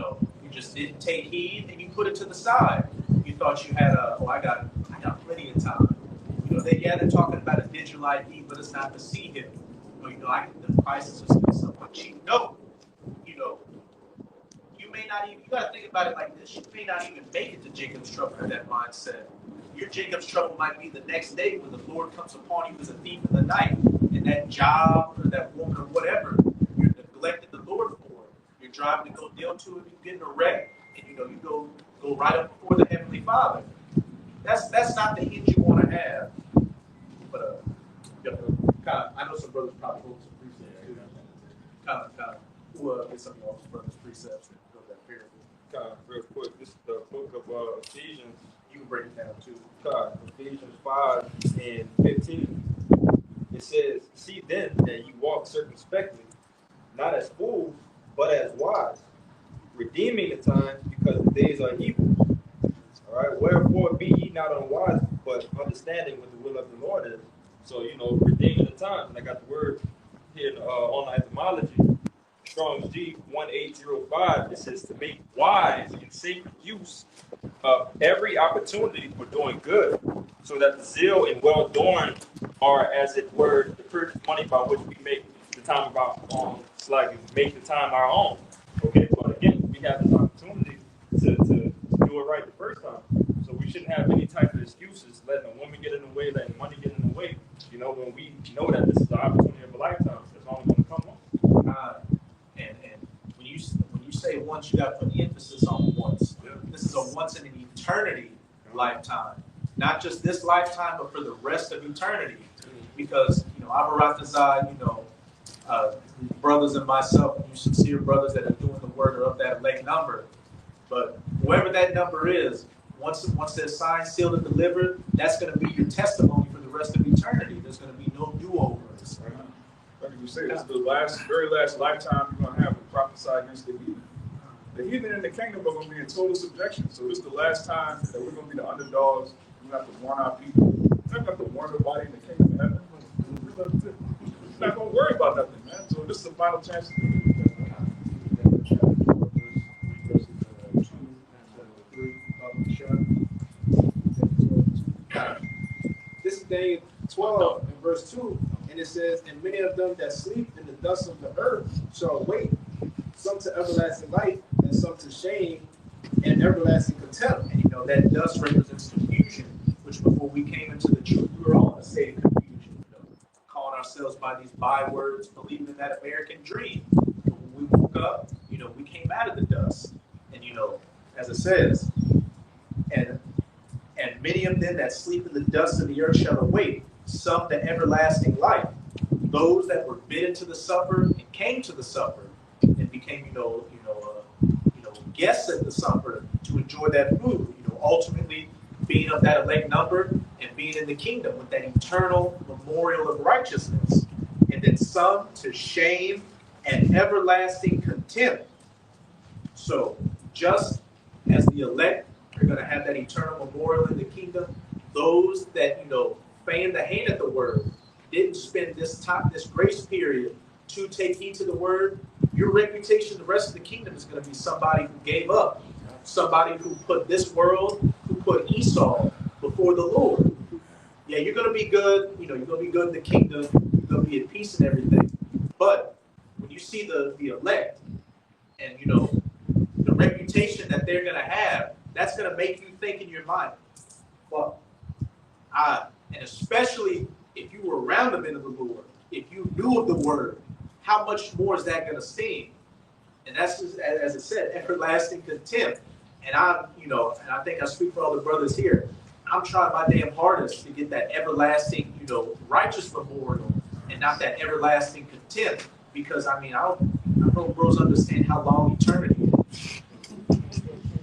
just didn't take heed and you put it to the side. You thought you had I got plenty of time. They're talking about a digital ID, but it's not to see him. The prices are somewhat cheap. No, you may not even, you got to think about it like this. You may not even make it to Jacob's trouble with that mindset. Your Jacob's trouble might be the next day when the Lord comes upon you as a thief in the night, and that job or that woman or whatever you're neglecting the Lord for. You're driving to go deal to it, you get in a wreck, and you go right up before the Heavenly Father. That's not the end you want to have. But I know some brothers probably hold some precepts too. Kind of, who get some of y'all's brothers' precepts and go that parable. Real quick, this is the book of Ephesians. You can break it down too. Ephesians 5 and 15. It says, "See then that you walk circumspectly, not as fools, but as wise, redeeming the time, because the days are evil. All right, wherefore be ye not unwise, but understanding what the will of the Lord is." So, redeeming the time. And I got the word here in online etymology. Strong's G 1805. It says to make wise and sacred use of every opportunity for doing good, so that the zeal and well doing are, as it were, the purchase money by which we make the time of our own. It's like make the time our own. Okay, but again, we have this opportunity to do it right the first time. So we shouldn't have any type of excuses, letting a woman get in the way, letting money get in the way. When we know that this is the opportunity of a lifetime, that's only going to come on. And when you say once, you got to put the emphasis on once. Yeah. This is a once in an eternity lifetime, not just this lifetime, but for the rest of eternity. Because Abaratazai, brothers and myself, you sincere brothers that are doing the word are of that elect number. But whoever that number is, once they're signed, sealed, and delivered, that's going to be your testimony for the rest of eternity. There's going to be no do-overs. Like you say, this is the very last lifetime you're going to have to prophesy against the heathen. The heathen in the kingdom are going to be in total subjection. So this is the last time that we're going to be the underdogs. We're going to have to warn our people. We're not going to have to warn nobody in the kingdom of heaven. We're not going to worry about nothing, man. So this is the final chance to do it. This is Daniel 12 and verse 2, and it says, "And many of them that sleep in the dust of the earth shall awake, some to everlasting life, and some to shame and everlasting contempt." And that dust represents confusion, which before we came into the truth, we were all in a state of confusion, calling ourselves by these bywords, believing in that American dream. But when we woke up, we came out of the dust. And as it says, and many of them that sleep in the dust of the earth shall awake, some to everlasting life. Those that were bidden to the supper and came to the supper and became, guests at the supper to enjoy that food, ultimately being of that elect number and being in the kingdom with that eternal memorial of righteousness. And then some to shame and everlasting contempt. So just as the elect are going to have that eternal memorial in the kingdom, those that, feigned the hand at the word, didn't spend this grace period to take heed to the word, your reputation the rest of the kingdom is going to be somebody who gave up, somebody who put this world, who put Esau before the Lord. Yeah, you're going to be good, you're going to be good in the kingdom, you're going to be at peace and everything. But when you see the elect and, the reputation that they're going to have, that's going to make you think in your mind, well, and especially if you were around the men of the Lord, if you knew of the word, how much more is that going to sting? And that's just, as it said, everlasting contempt. And I think I speak for all the brothers here. I'm trying my damn hardest to get that everlasting, righteous memorial and not that everlasting contempt. Because I don't know bros understand how long eternity is.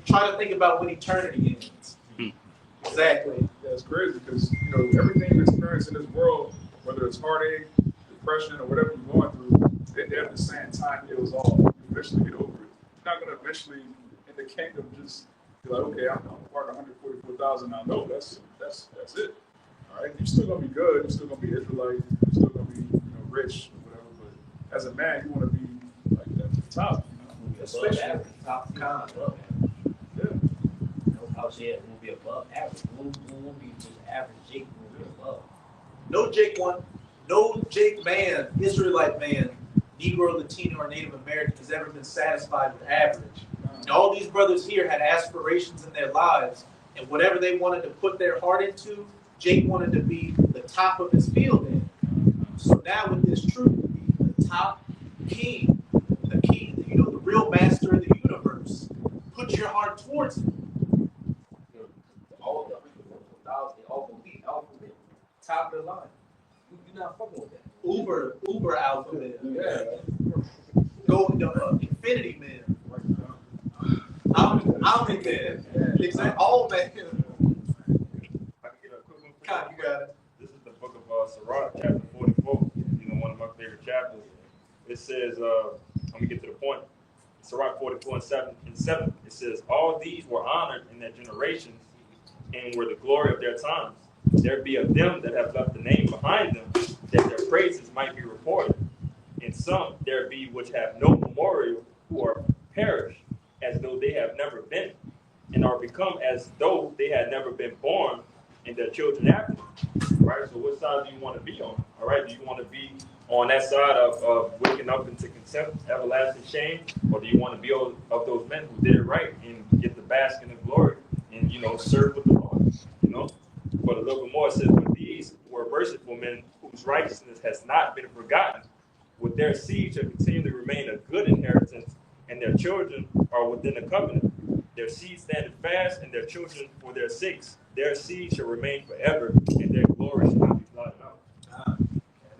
Try to think about when eternity ends. Exactly. Yeah, it's crazy because everything you experience in this world, whether it's heartache, depression, or whatever you're going through, at the same time it was all. You eventually get over it. You're not going to eventually in the kingdom just You're like, okay, I'm part of 144,000 now. No, that's it. All right, you're still gonna be good. You're still gonna be Israelite. You're still gonna be rich or whatever. But as a man, you want to be like at the top. Especially top con. Yeah. I would say we'll be above average. We'll be just average Jake. We'll be above. No Jake man, Israelite man, Negro, Latino, or Native American has ever been satisfied with average. And all these brothers here had aspirations in their lives, and whatever they wanted to put their heart into, Jake wanted to be the top of his field in. So now with this truth, the top king, the real master of the universe, put your heart towards it. All the 144,000, they all complete alphabet, top of the line. You're not fucking with that. Uber alphabet. Yeah. Go infinity man. Omni man. Exactly. All man. I can get a quick one for God, you got it. This is the book of Sirach, chapter 44. One of my favorite chapters. It says, let me get to the point. Sirach 44 and 7. It says, all these were honored in their generations and were the glory of their times. There be of them that have left the name behind them, that their praises might be reported. And some there be which have no memorial, who are perished, as though they have never been, and are become as though they had never been born, and their children after them. Right? So what side do you want to be on? All right, do you want to be on that side of waking up into contempt, everlasting shame, or do you want to be of those men who did it right and get the bask in the glory and serve with the Lord? But a little bit more, it says, but these were merciful men whose righteousness has not been forgotten. With their seed shall continually remain a good inheritance, and their children are within the covenant. Their seed standeth fast, and their children for their sakes. Their seed shall remain forever, and their glory shall not be blotted out. And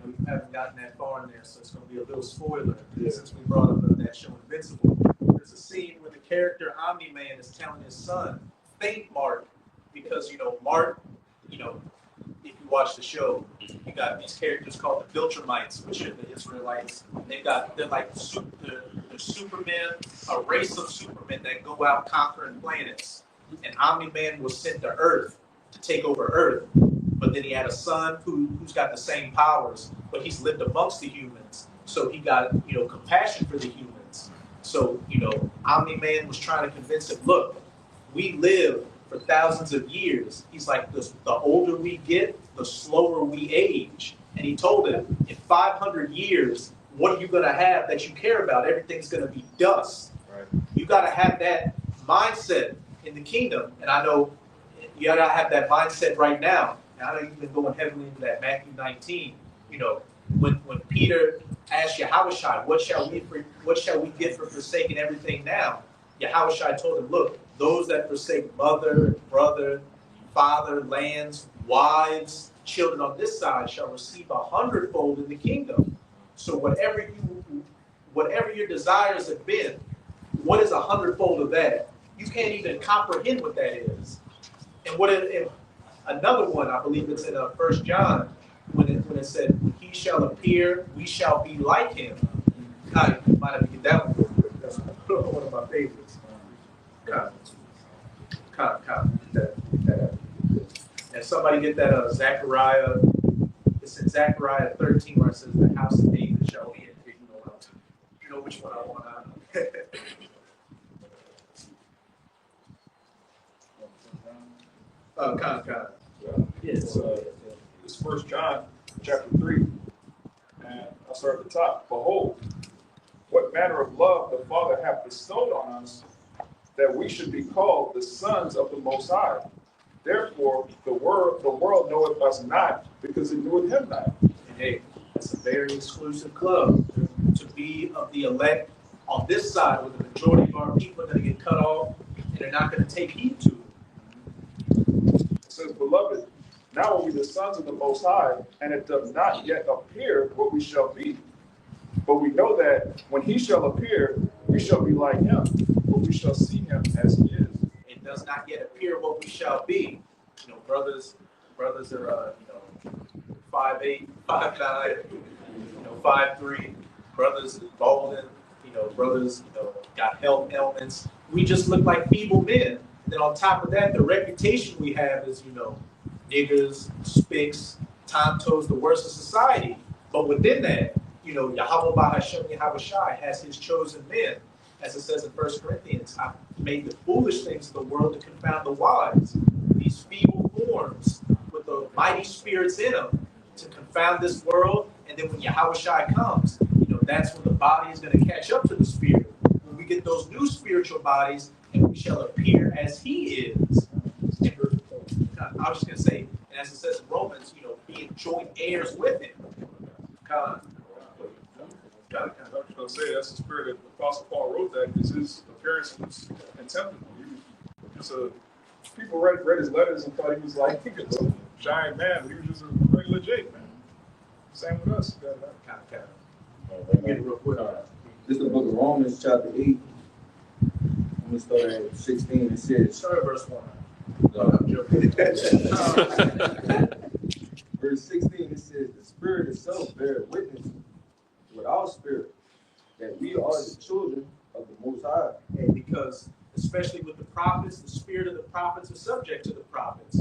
we haven't gotten that far in there, so it's going to be a little spoiler since we brought up that show Invincible. There's a scene where the character Omni-Man is telling his son, thank Mark, because, Mark, if you watch the show, you got these characters called the Viltrumites, which are the Israelites. They're like the Supermen, a race of Supermen that go out conquering planets. And Omni-Man was sent to Earth to take over Earth. But then he had a son who's got the same powers, but he's lived amongst the humans. So he got, compassion for the humans. So, Omni-Man was trying to convince him, look, we live for thousands of years. He's like, the older we get, the slower we age. And he told him, in 500 years, what are you going to have that you care about? Everything's going to be dust. Right. You got to have that mindset in the kingdom. And I know you got to have that mindset right now. And I know you've been going heavily into that Matthew 19. When Peter asked Yahushua, what shall we get for forsaking everything now? Yahushua told him, look, those that forsake mother, brother, father, lands, wives, children on this side shall receive 100-fold in the kingdom. So whatever your desires have been, what is 100-fold of that? You can't even comprehend what that is. And another one, I believe it's in 1 John, when it said, when he shall appear, we shall be like him. God, you might have to get that one real quick. That's one of my favorites. And somebody get that Zechariah. It's in Zechariah 13 where it says the house of David shall be. You know which one I want. Yes. It's 1 John chapter 3, and I'll start at the top. Behold, what manner of love the Father hath bestowed on us, that we should be called the sons of the Most High. Therefore, the world knoweth us not, because it knoweth him not. And hey, that's a very exclusive club to be of the elect on this side, where the majority of our people are going to get cut off, and they're not going to take heed to it. It says, beloved, now are we the sons of the Most High, and it doth not yet appear what we shall be. But we know that when he shall appear, we shall be like him, for we shall see him as he is. It does not yet appear what we shall be. Brothers are 5'8", 5'9", 5'3". Brothers bowling, brothers got health ailments. We just look like feeble men. Then on top of that, the reputation we have is, niggers, spics, time toes, the worst of society. But within that, Yahweh Bahashem Yahweh Shai has his chosen men. As it says in 1 Corinthians, I made the foolish things of the world to confound the wise. These feeble forms with the mighty spirits in them to confound this world. And then when Yahweh Shai comes, that's when the body is going to catch up to the spirit. When we get those new spiritual bodies, and we shall appear as he is. I was just going to say, and as it says in Romans, being joint heirs with him. I was going to say, that's the spirit that the Apostle Paul wrote that, because his appearance was contemptible. People read his letters and thought he was like a giant man, but he was just a regular Jake, man. Same with us. Get it real quick. This is the book of Romans, chapter 8. Let me start at 16. It says, Start at verse 1. Verse 16, it says, the Spirit itself beareth witness with our spirit that we are the children of the Most High. And because, especially with the prophets, the spirit of the prophets is subject to the prophets.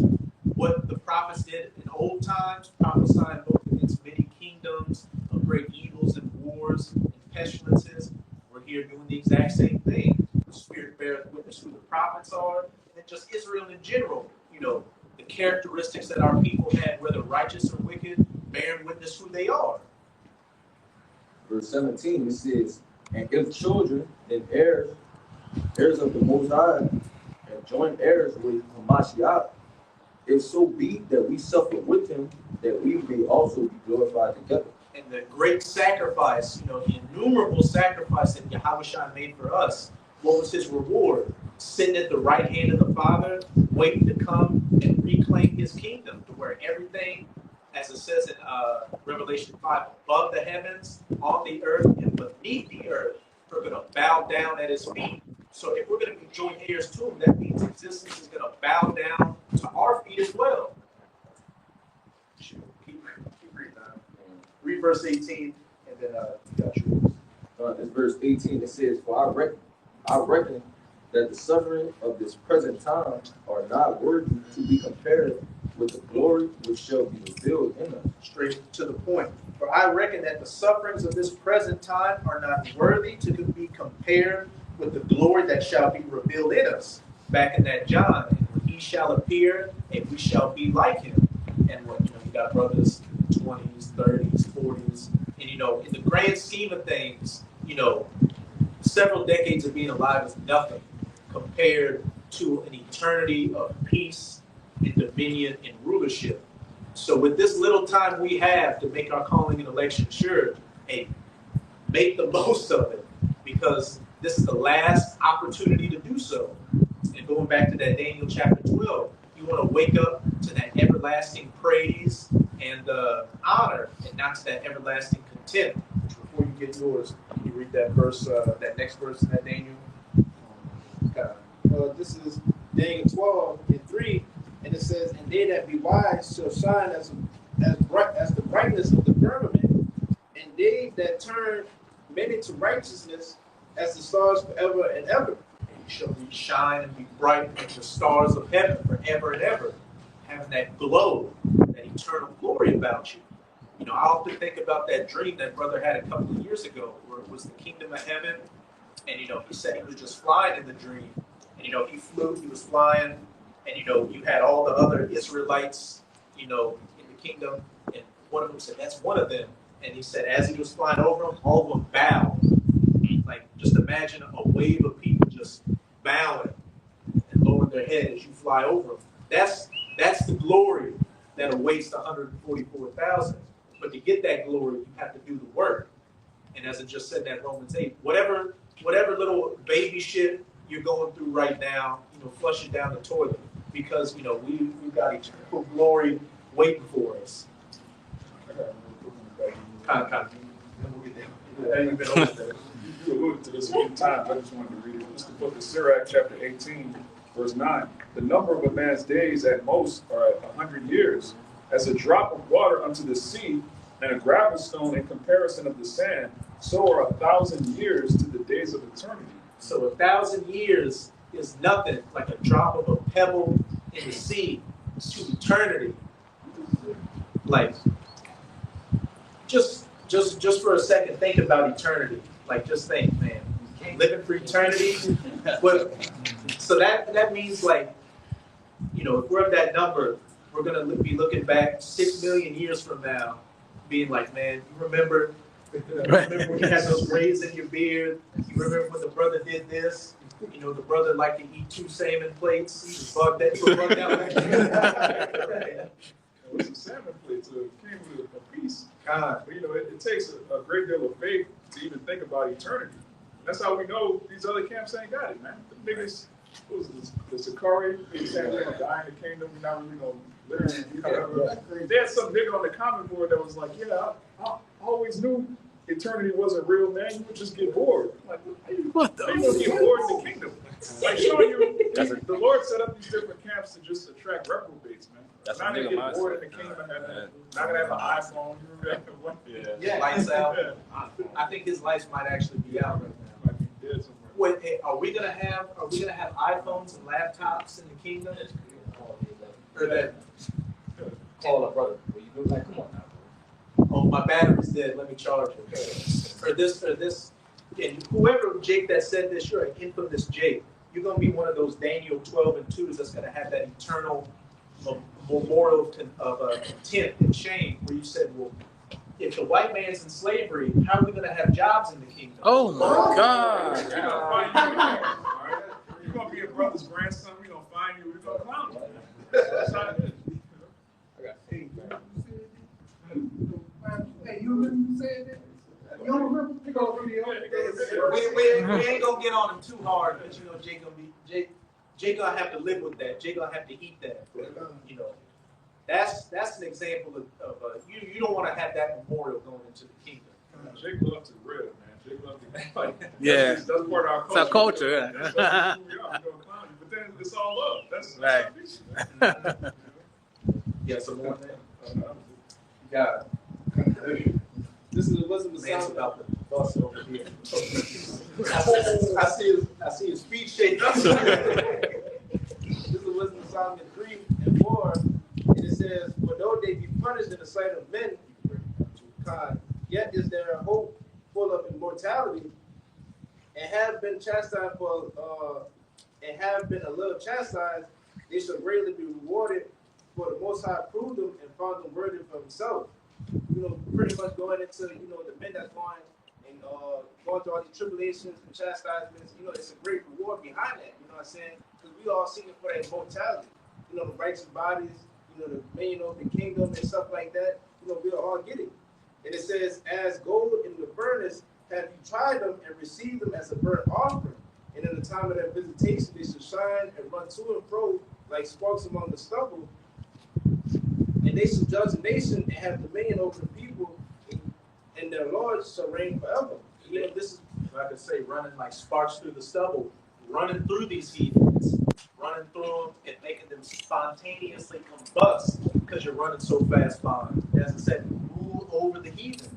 What the prophets did in old times, prophesying both against many kingdoms, of great evils and wars and pestilences, we're here doing the exact same thing. The Spirit bears witness who the prophets are, and just Israel in general. The characteristics that our people had, whether righteous or wicked, bearing witness who they are. Verse 17, it says, and if children, then heirs of the Most High, and joint heirs with Hamashiach, if so be that we suffer with him, that we may also be glorified together. And the great sacrifice, the innumerable sacrifice that Yahweh Shai made for us, what was his reward? Sitting at the right hand of the Father, waiting to come and reclaim his kingdom, to where everything, as it says in Revelation 5, above the heavens, on the earth, and beneath the earth, are going to bow down at his feet. So if we're going to be joint heirs to him, that means existence is going to bow down to our feet as well. Keep reading that. Read verse 18, and then you got yours. In verse 18, it says, for I reckon that the suffering of this present time are not worthy to be compared with the glory which shall be revealed in us. Straight to the point. For I reckon that the sufferings of this present time are not worthy to be compared with the glory that shall be revealed in us. Back in that John, and when he shall appear, and we shall be like him. And what you got brothers 20s, 30s, 40s, and in the grand scheme of things, several decades of being alive is nothing compared to an eternity of peace and dominion and rulership. So with this little time we have to make our calling and election sure, hey, make the most of it, because this is the last opportunity to do so. And going back to that Daniel chapter 12, you want to wake up to that everlasting praise and honor, and not to that everlasting contempt. Before you get yours, you read that verse, that next verse in that Daniel. This is Daniel 12:3, and it says, and they that be wise shall shine as bright as the brightness of the firmament, and they that turn many to righteousness as the stars forever and ever. And you shall shine and be bright like the stars of heaven forever and ever, having that glow, that eternal glory about you. I often think about that dream that brother had a couple of years ago, where it was the kingdom of heaven, and he said he was just flying in the dream, and he flew, he was flying, and you had all the other Israelites, in the kingdom, and one of them said, that's one of them, and he said as he was flying over them, all of them bowed. Like, just imagine a wave of people just bowing and lowering their head as you fly over them. That's the glory that awaits the 144,000. But to get that glory, you have to do the work. And as it just said in that Romans 8, whatever little baby shit you're going through right now, flush it down the toilet, because we've got eternal glory waiting for us. Kind of. We'll get there. You alluded to this a few times. I just wanted to read it. It's the book of Sirach, chapter 18, verse 9. The number of a man's days at most are 100 years, as a drop of water unto the sea, and a gravel stone in comparison of the sand. So are 1,000 years to the days of eternity. So 1,000 years is nothing like a drop of a pebble in the sea to eternity. Like, just for a second, think about eternity. Like, just think, man, living for eternity. But so that means, like, you know, if we're at that number, we're gonna be looking back 6 million years from now, being like, man, you remember when you had those braids in your beard? You remember when the brother did this? You know, the brother liked to eat 2 salmon plates. He was bugged out. With some salmon plates came with a piece. But you know, it takes a great deal of faith to even think about eternity. That's how we know these other camps ain't got it, man. The niggas, what was this, the Sakari, they said they're gonna die in the kingdom, we're not really gonna live. They had some nigga on the comment board that was like, yeah, I always knew eternity wasn't real, man. You would just get bored. Like, what the? You gonna get bored in the kingdom? Like showing you, the Lord set up these different camps to just attract reprobates, man. That's not gonna get bored in the kingdom. Not gonna have an iPhone. Yeah, lights out. I think his lights might actually be out right now. Wait, are we gonna have iPhones and laptops in the kingdom? Or that? Call up, brother. What you doing? Like, come on now. Oh, my battery's dead. Let me charge it. Or this. And whoever Jake that said this, you're an infamous Jake. You're gonna be one of those Daniel 12:2s that's gonna have that eternal memorial of contempt and shame, where you said, well, if the white man's in slavery, how are we going to have jobs in the kingdom? Oh my God! You're going to be a brother's grandson. We're going to find you. We're going to clown you. That's how it is. Hey, you remember you said that? You don't remember? We ain't going to get on him too hard, because, you know, Jake gonna have to live with that. Jake gonna have to eat that. But, you know, that's an example of you don't want to have that memorial going into the kingdom. Jake loves to grill, man. Jake loves to yeah. That's part of our culture. It's our culture, yeah. That's who we are. We're gonna clown you, but then it's all love. That's right. Yeah, some more thing. Yeah. This is the wisdom of Man's Solomon. about the bus over here. I see his feet shaking. This is the wisdom of Solomon 3:4, and it says, "For though they be punished in the sight of men, God, yet is there a hope full of immortality, and have been chastised and have been a little chastised, they shall greatly be rewarded. For the Most High proved them and found them worthy for Himself." You know, pretty much going into, you know, the men that's going and going through all these tribulations and chastisements. You know, it's a great reward behind that. You know what I'm saying? Because we all seeking for that immortality. You know, the righteous bodies. You know, the dominion of the kingdom and stuff like that. You know, we all get it. And it says, "As gold in the furnace, have you tried them and received them as a burnt offering? And in the time of their visitation, they shall shine and run to and fro like sparks among the stubble. And they shall judge the nation and have dominion over the people, and their lords shall reign forever." You know, this is, if I could say, running like sparks through the stubble, running through these heathens, running through them and making them spontaneously combust because you're running so fast by them. As I said, rule over the heathen.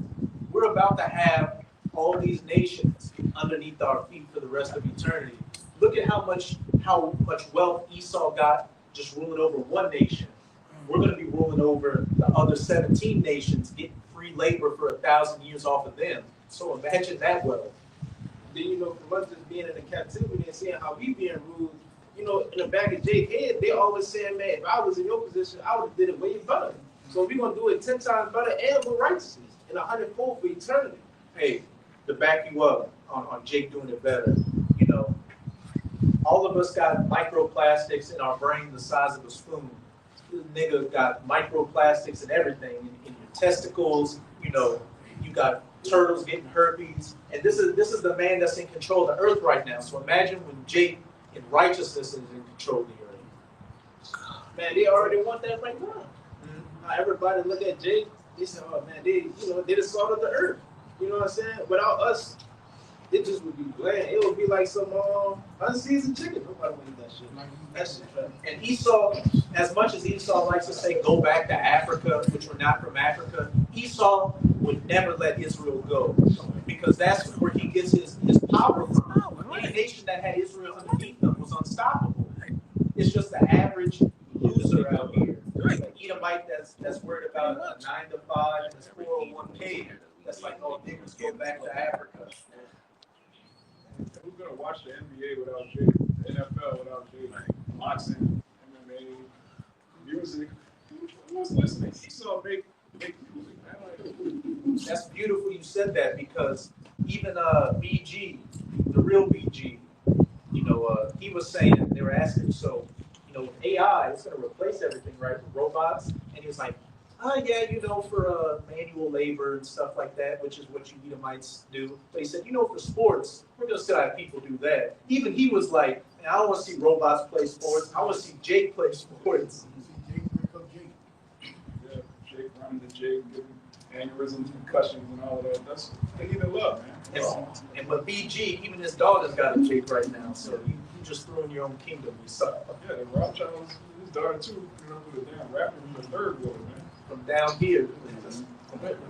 We're about to have all these nations underneath our feet for the rest of eternity. Look at how much wealth Esau got just ruling over one nation. We're going to be ruling over the other 17 nations, getting free labor for 1,000 years off of them. So imagine that wealth. then, you know, from us just being in the captivity and seeing how we being ruled, you know, in the back of Jake's head, they always saying, man, if I was in your position, I would have did it way better. So we're going to do it 10 times better and with righteousness and 100-fold for eternity. Hey, to back you up on Jake doing it better, you know, all of us got microplastics in our brain the size of a spoon. This nigga got microplastics and everything in your testicles. You know, you got turtles getting herpes, and this is the man that's in control of the earth right now. So imagine when Jake in righteousness is in control of the earth. Man, they already want that right now. Mm-hmm. Now everybody look at Jake, they say, oh man, they the salt of the earth. You know what I'm saying? Without us, it just would be bland. It would be like some unseasoned chicken. Nobody would eat that shit. That shit trash. And Esau, as much as Esau likes to say, go back to Africa, which we're not from Africa, Esau would never let Israel go, because that's where he gets his power from. Any nation that had Israel underneath them was becomes unstoppable. It's just the average loser out here. An Edomite that's worried about a 9 to 5 and his 401k. That's like, oh, niggas go back to Africa. Who's gonna watch the NBA without Jay? The NFL without Jay? Boxing, MMA, music. Who's listening? He saw make music, man. That's beautiful you said that, because even BG, the real BG, you know, he was saying, they were asking, so, you know, with AI, it's going to replace everything, right, with robots. And he was like, oh, yeah, you know, for manual labor and stuff like that, which is what you Edomites do. But he said, you know, for sports, we're going to still have people do that. Even he was like, I don't want to see robots play sports. I want to see Jake play sports. Yeah, Jake running the Jake, giving aneurysms, concussions, and all of that. That's they need to love, man. But BG, even his daughter's got a Jake right now, so you just threw in your own kingdom. You saw. Yeah, the Rothschilds, his daughter too. You know, with the damn rapper from the third wheel, man. From down here.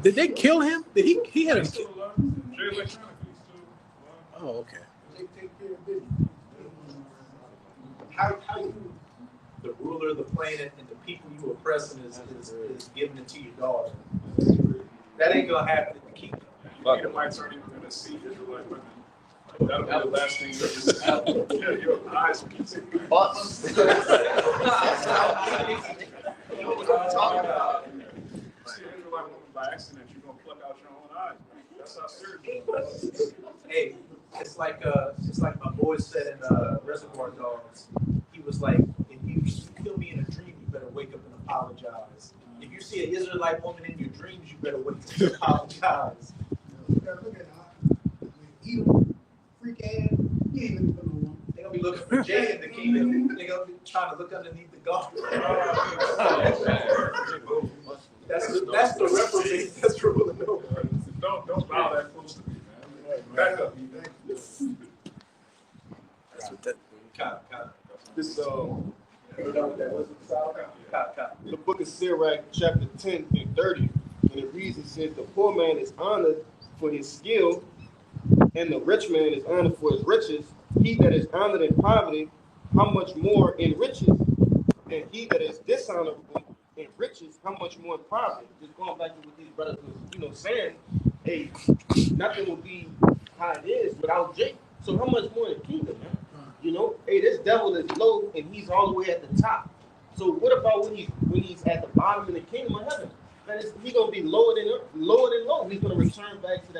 Did they kill him? Did he had a He's still alive. Jay Electronica, he's still alive. Oh, okay. They take care of business. How you, the ruler of the planet and the people you oppressing is giving it to your daughter. That ain't gonna happen in the kingdom. Edomites aren't even gonna see Israelite women. That'll be the last thing you ever see. Yeah, your eyes will keep seeing. Butts. You know what I'm talking about. You see an Israelite woman by accident, you're gonna pluck out your own eye. That's how serious it is. Hey, it's like my boy said in Reservoir Dogs. He was like, if you kill me in a dream, you better wake up and apologize. If you see an Israelite woman in your dreams, you better wake up and apologize. You gotta look at Edom, freak ass, he ain't looking for no one. They're gonna be looking for Jay in the kingdom. They're gonna be trying to look underneath the garment. That's the reprobate that's ruling over. Don't bow that close to me, man. Back up. That's what that. This You know what that was? the book of Sirach, chapter 10 and 30, and it reads, it says, the poor man is honored for his skill, and the rich man is honored for his riches. He that is honored in poverty, how much more in riches? And he that is dishonorable in riches, how much more in poverty? Just going back to what these brothers was, saying, hey, nothing will be how it is without Jake. So how much more in the kingdom, man? Hey, this devil is low and he's all the way at the top. So what about when he's at the bottom in the kingdom of heaven? Man, he's gonna be lower than low. He's gonna return back to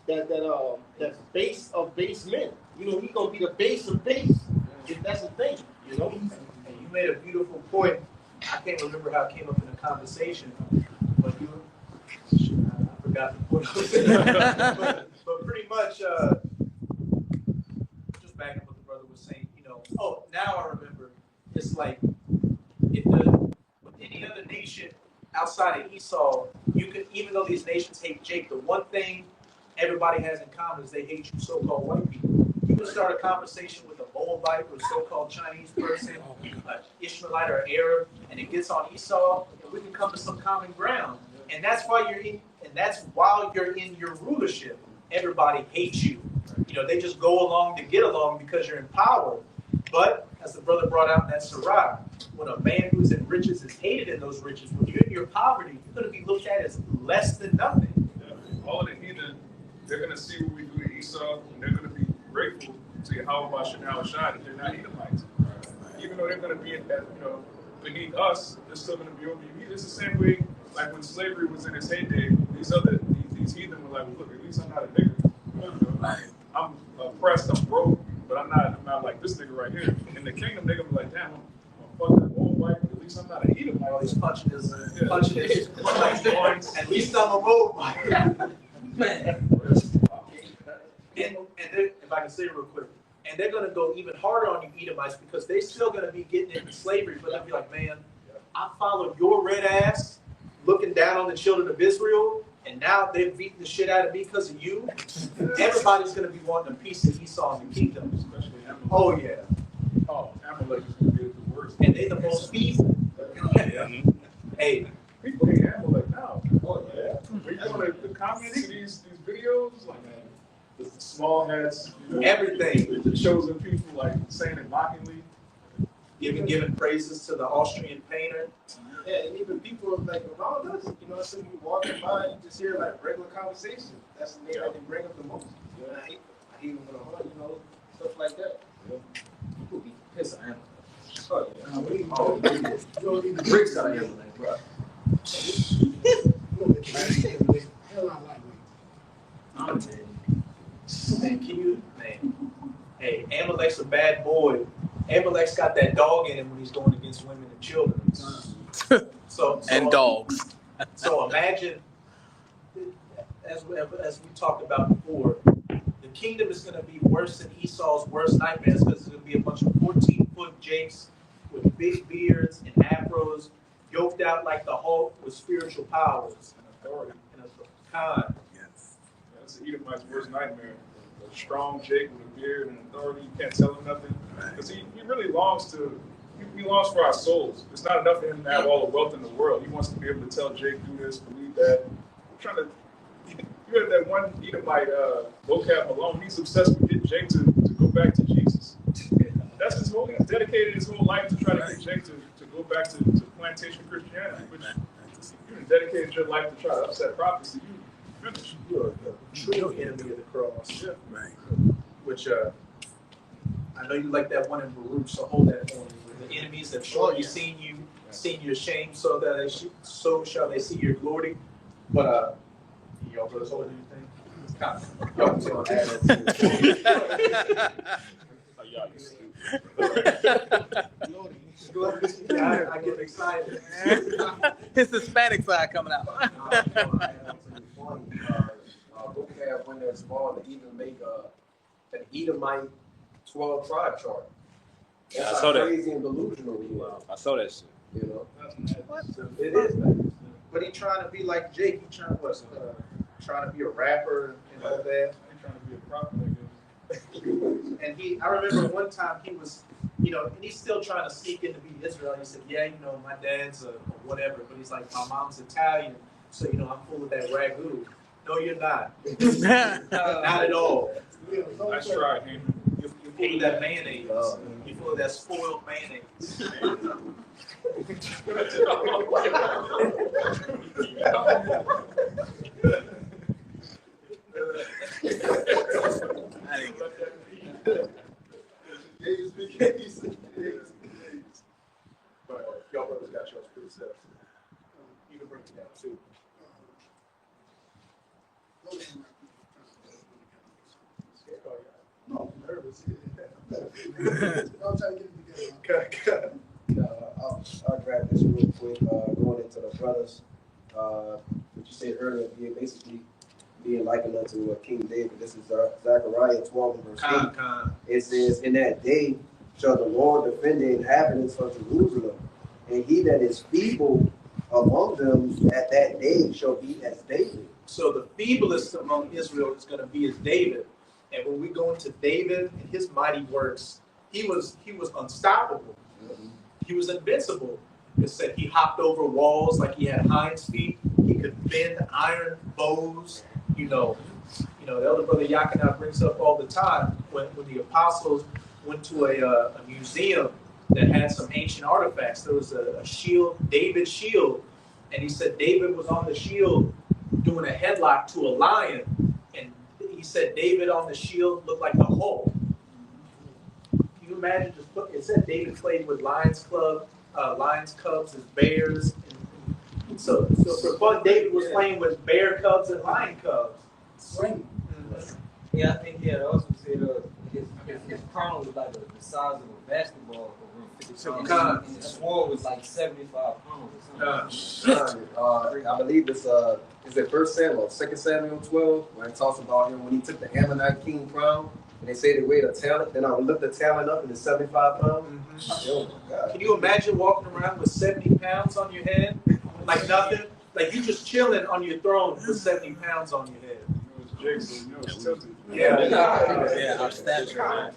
that base of base men. He's gonna be the base of base. If that's the thing, And you made a beautiful point. I can't remember how it came up in the conversation, but I forgot the point. but pretty much, just backing up what the brother was saying. Oh, now I remember. It's like with any other nation outside of Esau, you can, even though these nations hate Jake, the one thing everybody has in common is they hate you so-called white people. You can start a conversation with a Moabite or a so-called Chinese person, an Ishmaelite or Arab, and it gets on Esau, and we can come to some common ground. And that's why while you're in your rulership, everybody hates you. They just go along to get along because you're in power. But as the brother brought out in that Sirach, when a man who's in riches is hated in those riches, when you're in your poverty, you're going to be looked at as less than nothing. Yeah. All the heathen, they're going to see what we do to Esau, and they're going to be grateful to Yahweh Shai that they're not Edomites. Even though they're going to be beneath us, they're still going to be over you. It's the same way, like when slavery was in its heyday, these heathen were like, look, at least I'm not a nigger. I'm oppressed, I'm broke, but I'm not like this nigga right here. In the kingdom, they're gonna be like, damn, I'm fucking old white, but at least I'm not an Edomite. All these punching his at least I'm a Moabite. And if I can say it real quick, and they're gonna go even harder on you Edomites because they're still gonna be getting into slavery, but they'll be like, man, I followed your red ass looking down on the children of Israel, and now they're beating the shit out of me because of you. Everybody's going to be wanting a piece of Esau in the kingdom. Especially Amalek. Oh, yeah. Oh, Amalek is going to be the worst. And they're the most evil. Hey. People hate Amalek now. Oh, yeah. When you go to the comments of these videos, like, the small hats, everything. the chosen people, like saying it mockingly. Giving praises to the Austrian painter. Yeah, and even people like around us, you know, so you walking by, you just hear like regular conversation. That's the name that they bring up the most. You know, I hate them when I'm you know, stuff like that. People be pissed at him. Oh, yeah. You don't need the bricks out of him, like, bro. I'm telling you. Man, hey, Amalek's a bad boy. Amalek's got that dog in him when he's going against women and children. So And dogs. So imagine, as we talked about before, the kingdom is going to be worse than Esau's worst nightmares because it's going to be a bunch of 14-foot jakes with big beards and afros, yoked out like the Hulk with spiritual powers And authority. and a kind. That's the Edomite's worst nightmare. A strong Jake with a beard and authority. You can't tell him nothing. Because he really longs he longs for our souls. It's not enough for him to have all the wealth in the world. He wants to be able to tell Jake, do this, believe that. I'm trying to, you had that one Edomite, vocab Malone. He's obsessed with getting Jake to go back to Jesus. That's his whole, he's dedicated his whole life to try to get Jake to go back to plantation Christianity, which you dedicated your life to try to upset prophecy. You finished. You're a true enemy of the cross. Yeah. Right. Which I know you like that one in Baruch, so hold that for me. The enemies have surely seen your shame, so that so shall they see your glory. But y'all brothers hold anything? Y'all can tell I get excited. His Hispanic side coming out. Vocab when they're small to even make an Edomite 12-tribe chart. Yeah, That's I saw how that. crazy and delusional he is. I saw that shit. You know, It is, man. But he trying to be like Jake. He trying to be a rapper and all that. I'm trying to be a prophet, I guess. And I remember one time he was, and he's still trying to sneak in to be Israel. He said, yeah, my dad's a whatever, but he's like, my mom's Italian, so, I'm full of that ragu. No, you're not. Not at all. Nice try, Henry. You're full of that mayonnaise. You're full of that spoiled mayonnaise. But y'all brothers got yours pretty set. You can break it down too. No, I'm nervous. I'll try to get it together. I'll grab this real quick. Going into the brothers, what you said earlier, basically being likened unto King David. This is Zechariah 12 and verse 8. It says, "In that day shall the Lord defend the inhabitants of Jerusalem, and he that is feeble among them at that day shall be as David." So the feeblest among Israel is going to be as David. And when we go into David and his mighty works, he was unstoppable. He was invincible. It said he hopped over walls like he had hinds feet. He could bend iron bows. The elder brother Yakina brings up all the time when the apostles went to a museum that had some ancient artifacts. There was a shield, David's shield, and he said David was on the shield doing a headlock to a lion, and he said David on the shield looked like the Hulk. Can you imagine it said David played with lions cubs and bears. And so for fun, David was playing with bear cubs and lion cubs. Swing. Yeah, I think he had also said his crown was like the size of a basketball for 50 pounds. And his sword was like 75 pounds or something. I believe it's is it 1 Samuel, 2 Samuel 12, where it talks about him when he took the Ammonite king crown, and they say they weighed a talent. Then I looked the talent up and it's 75 pounds. Mm-hmm. Oh my God. Can you imagine walking around with 70 pounds on your head? Like nothing? Like you just chilling on your throne with 70 pounds on your head. Yeah, our stature.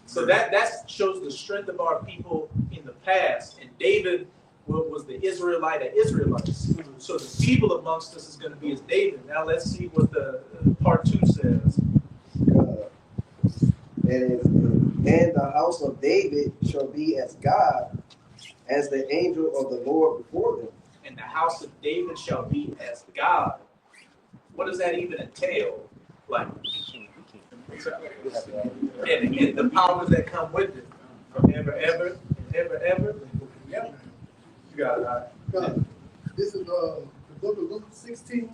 So that shows the strength of our people in the past. And David was the Israelite of Israelites. So the feeble amongst us is going to be as David. Now let's see what the part 2 says. And the house of David shall be as God, as the angel of the Lord before them. And the house of David shall be as God. What does that even entail? Like, and the powers that come with it, from ever, ever. Yeah. You got it. All right. This is the book of Luke 16.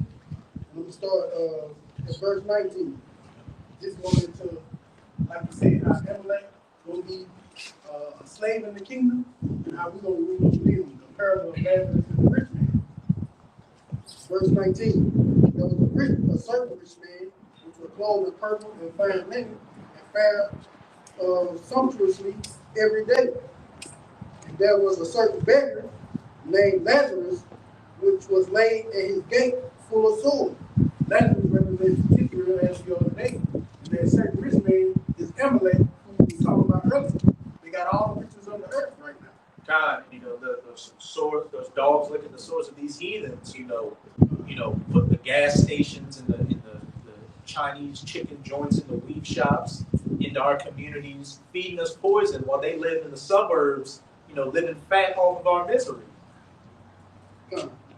I'm gonna start at verse 19. Just wanted to, like you said, how Amalek will be a slave in the kingdom, and how we gonna rule him. The parable of Lazarus and the rich man. Verse 19. There was a certain rich man which was clothed in purple and fine linen and fared sumptuously every day. And there was a certain beggar named Lazarus, which was laid at his gate full of sores. Lazarus represents Israel as the other name. And that certain rich man is Amalek, who we talking about earlier. They got all the riches on the earth right now. God, those dogs licking the swords of these heathens, put the gas stations and the Chinese chicken joints in the weed shops into our communities, feeding us poison while they live in the suburbs, living fat off of our misery.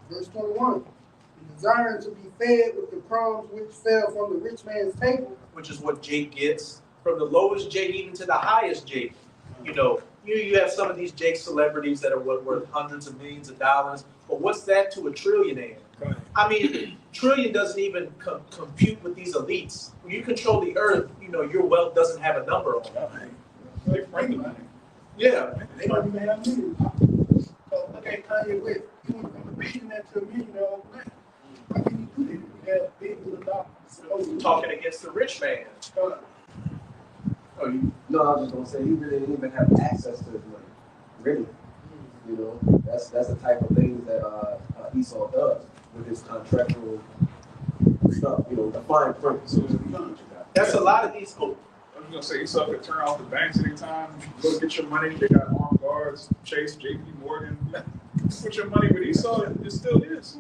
Verse 21. Desiring to be fed with the crumbs which fell from the rich man's table. Which is what Jake gets, from the lowest Jake even to the highest Jake. You have some of these Jake celebrities that are worth hundreds of millions of dollars, but what's that to a trillionaire? I mean, trillion doesn't even compute with these elites. When you control the earth, your wealth doesn't have a number on it. Yeah. They don't even have millions. So look at Kanye West. He went from a billionaire to a millionaire overnight. How can you do that? You have billions of dollars. Talking against the rich man. No, I was just gonna say he really didn't even have access to his money. Really. That's the type of things that Esau does with his contractual stuff, the fine print. So that's a lot of these folks. I was gonna say Esau could turn off the banks anytime. Go get your money. They got armed guards, Chase, JP Morgan. Put your money with Esau, it still is.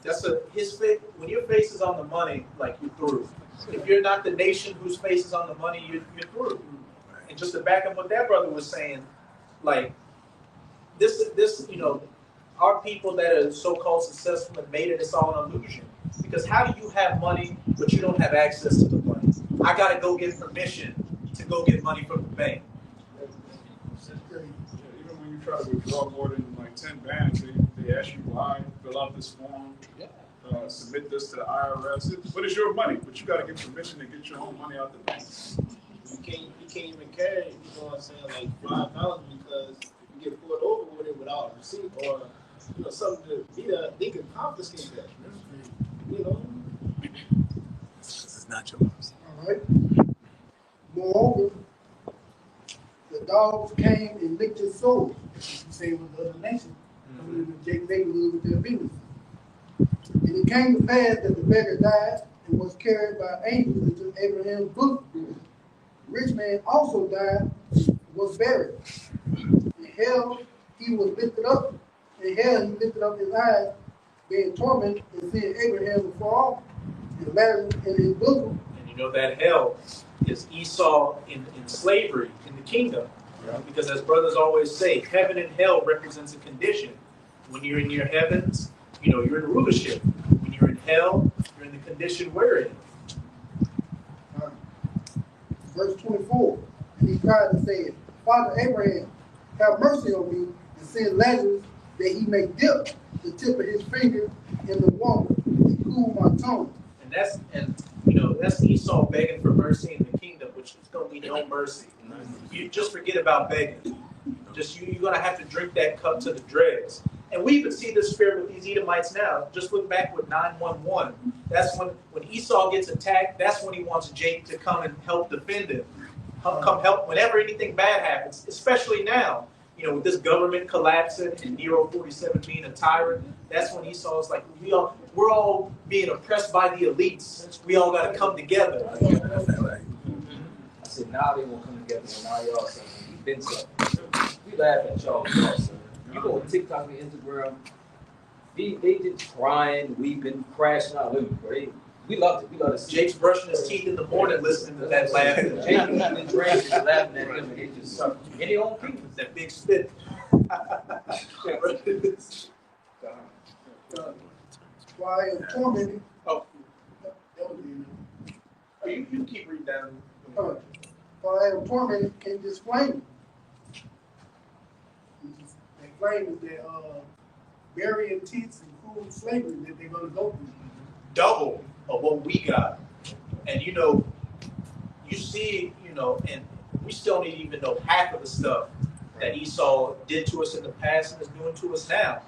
That's his face. When your face is on the money, like you're through. If you're not the nation whose face is on the money, you're through. And just to back up what that brother was saying, like this, our people that are so-called successful have made it. It's all an illusion. Because how do you have money but you don't have access to the money? I gotta go get permission to go get money from the bank. Even when you try to withdraw more than like 10 bands, they ask you why, fill out this form. Submit this to the IRS. But it's your money, but you got to get permission to get your own money out the bank. You can't even carry, like $5 because if you get pulled over with it without a receipt or something to be there, they can confiscate that. This is not yours. All right. Moreover, the dogs came and licked his soul. You say with the other nation, coming in the Jake neighborhood with their business. And it came to pass that the beggar died and was carried by angels into Abraham's bosom. The rich man also died and was buried. In hell he was lifted up. In hell he lifted up his eyes, being tormented and seeing Abraham before all, and Lazarus in his bosom. And that hell is Esau in slavery in the kingdom. Because as brothers always say, heaven and hell represents a condition. When you're in your heavens, you're in rulership. When you're in hell, you're in the condition we're in. Verse 24, and he cried and said, Father Abraham, have mercy on me, and send Lazarus that he may dip the tip of his finger in the water and cool my tongue. And that's Esau begging for mercy in the kingdom, which is going to be no mercy. You just forget about begging. You're going to have to drink that cup to the dregs. And we even see this spirit with these Edomites now. Just look back with 911. That's when Esau gets attacked, that's when he wants Jake to come and help defend him. Come help whenever anything bad happens, especially now. With this government collapsing and Nero 47 being a tyrant, that's when Esau is like, we're all being oppressed by the elites. We all got to come together. I said, now they won't come together, and now y'all saying, we've been something. We laugh at y'all, you go on TikTok and Instagram, they just crying, weeping, crashing out, living great. We loved it. We loved it. Jake's brushing his teeth in the morning listening to that laughing. Jake eating and drinking, just laughing at him, and it just any old people. That big spit. Why I am tormented. Oh. That was you. Oh, you keep reading down. For I am tormented in this flame. That flame is that very intense and cruel slavery that they're gonna go through. Double of what we got. And you see, and we still don't even know half of the stuff that Esau did to us in the past and is doing to us now.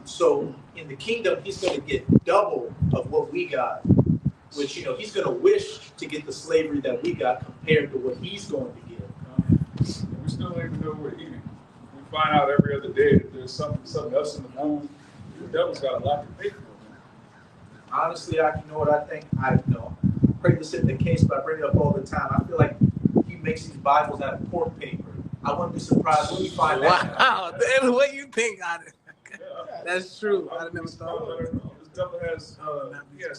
So in the kingdom, he's going to get double of what we got, which, he's going to wish to get the slavery that we got compared to what he's going to get. We still don't even know we're eating. We find out every other day that there's something else in the food. The devil's got a lot to pay for. Honestly, I think? I pray this isn't the case, but I bring it up all the time. I feel like he makes these Bibles out of pork paper. I wouldn't be surprised when you find that. Wow, what do you think on it? That's true. I never thought of it. This devil has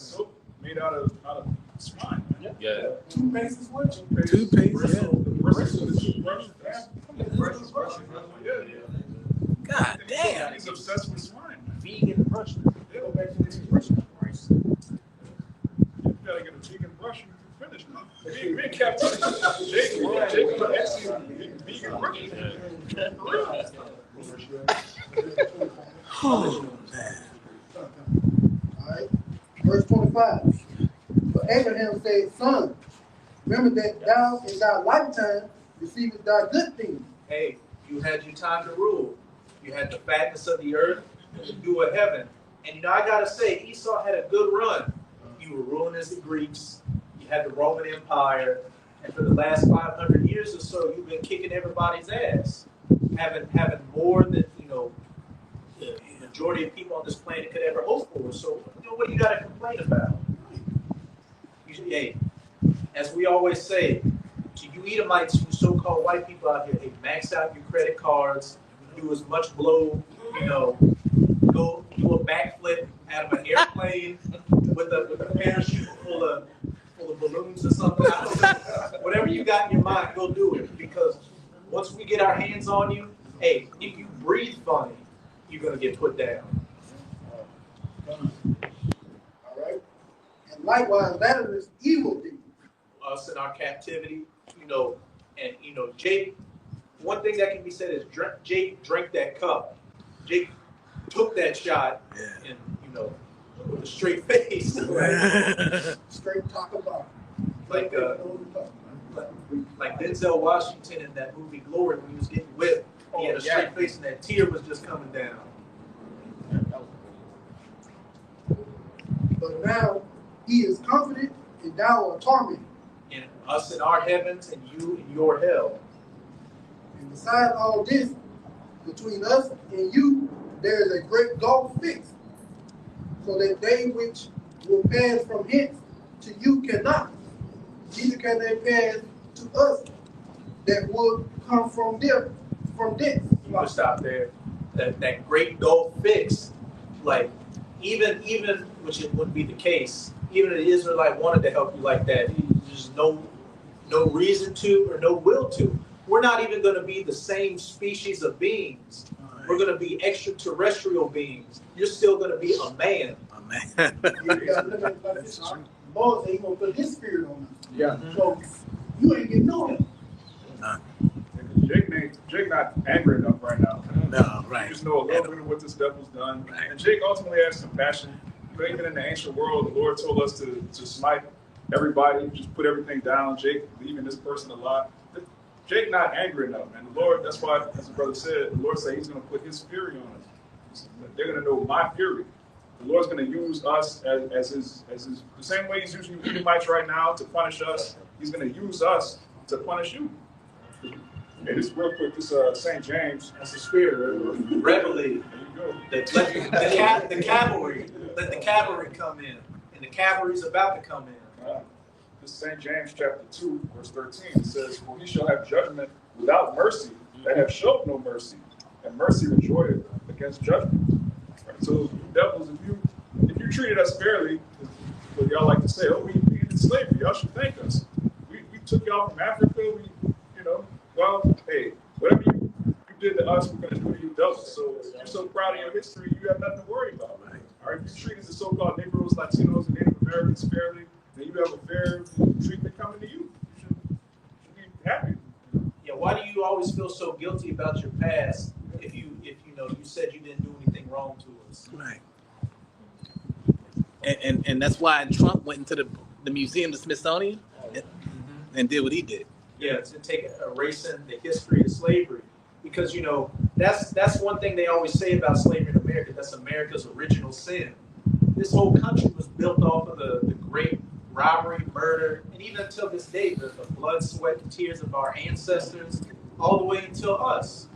soap made out of swine. Yeah. Toothpaste is what? Toothpaste, The bristles of the toothbrush. God damn. He's obsessed with swine. Vegan brush. They go back to the toothbrush. You gotta get a vegan brush and finish. Me and Captain Jake vegan brush. Oh, man. Alright. Verse 25. But Abraham said, Son, remember that thou in thy lifetime receivest thy good things. Hey, you had your time to rule. You had the fatness of the earth, the dew of heaven. And I gotta say, Esau had a good run. You were ruling as the Greeks. You had the Roman Empire. And for the last 500 years or so, you've been kicking everybody's ass. Having more than, the majority of people on this planet could ever hope for. So, what do you got to complain about? Hey, as we always say, to you Edomites, you so-called white people out here, hey, max out your credit cards, do as much blow, go do a backflip out of an airplane with a parachute full of balloons or something. Whatever you got in your mind, go do it. Because once we get our hands on you, hey, if you breathe funny, you're going to get put down. All right. And likewise, that is evil thing. Us in our captivity, and Jake, one thing that can be said is Jake drank that cup. Jake took that shot and, with a straight face. Straight talk about Like Denzel Washington in that movie Glory when he was getting whipped. He had a straight face and that tear was just coming down. But now he is confident and thou art tormented. And us in our heavens and you in your hell. And besides all this, between us and you, there is a great gulf fixed, so that they which will pass from hence to you cannot, neither can they pass to us that would come from them, from thence. You can stop there. That great gulf fixed, like even which it wouldn't be the case, even if the Israelite wanted to help you like that, there's no reason to or no will to. We're not even going to be the same species of beings. We're going to be extraterrestrial beings. You're still going to be a man. A man. Lord said he's going to put his spirit on us. Yeah. So you ain't getting no help. Jake not angry enough right now. No, right. You just know a little bit of what this devil's done. Right. And Jake ultimately has compassion. But even in the ancient world, the Lord told us to smite everybody, just put everything down. Jake leaving this person alive. Jake not angry enough, man. The Lord, that's why, as the brother said, the Lord said he's going to put his fury on us. They're going to know my fury. The Lord's going to use us as his the same way he's using you Edomites right now to punish us. He's going to use us to punish you. Hey, this real quick, this St. James. That's the spirit. Reveille. The cavalry. Let the cavalry come in. And the cavalry's about to come in. This St. James chapter 2, verse 13, it says, "For he shall have judgment without mercy, that have showed no mercy, and mercy rejoiceth against judgment." Right? So, devils, if you treated us fairly, But y'all like to say, oh, we ended slavery. Y'all should thank us. We took y'all from Africa. Well, hey, whatever you did to us, we're going to do to you double. So you're so proud of your history, you have nothing to worry about. All right, if you treated the so-called Negroes, Latinos, and Native Americans fairly, then you have a fair treatment coming to you. You should be happy. Yeah, why do you always feel so guilty about your past if you said you didn't do anything wrong to us? Right. And that's why Trump went into the museum, the Smithsonian, and did what he did. Yeah, to take erasing the history of slavery, because that's one thing they always say about slavery in America. That's America's original sin. This whole country was built off of the great robbery, murder, and even until this day, the blood, sweat, and tears of our ancestors, all the way until us.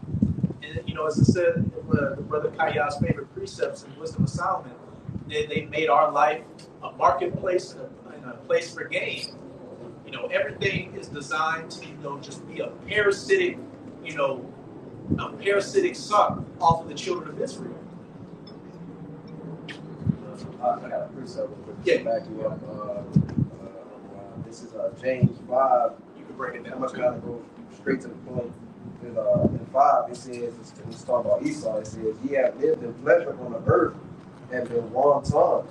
And as I said, the brother Kaya's favorite precepts in Wisdom of Solomon, they made our life a marketplace and a place for gain. Everything is designed to just be a parasitic suck off of the children of Israel. I got a precept real quick Yeah. to back you up. This is James 5. You can break it down. I'm just gonna go straight to the point. In 5, it says, it's talking about Esau. It says, "Ye have lived in pleasure on the earth and been wanton.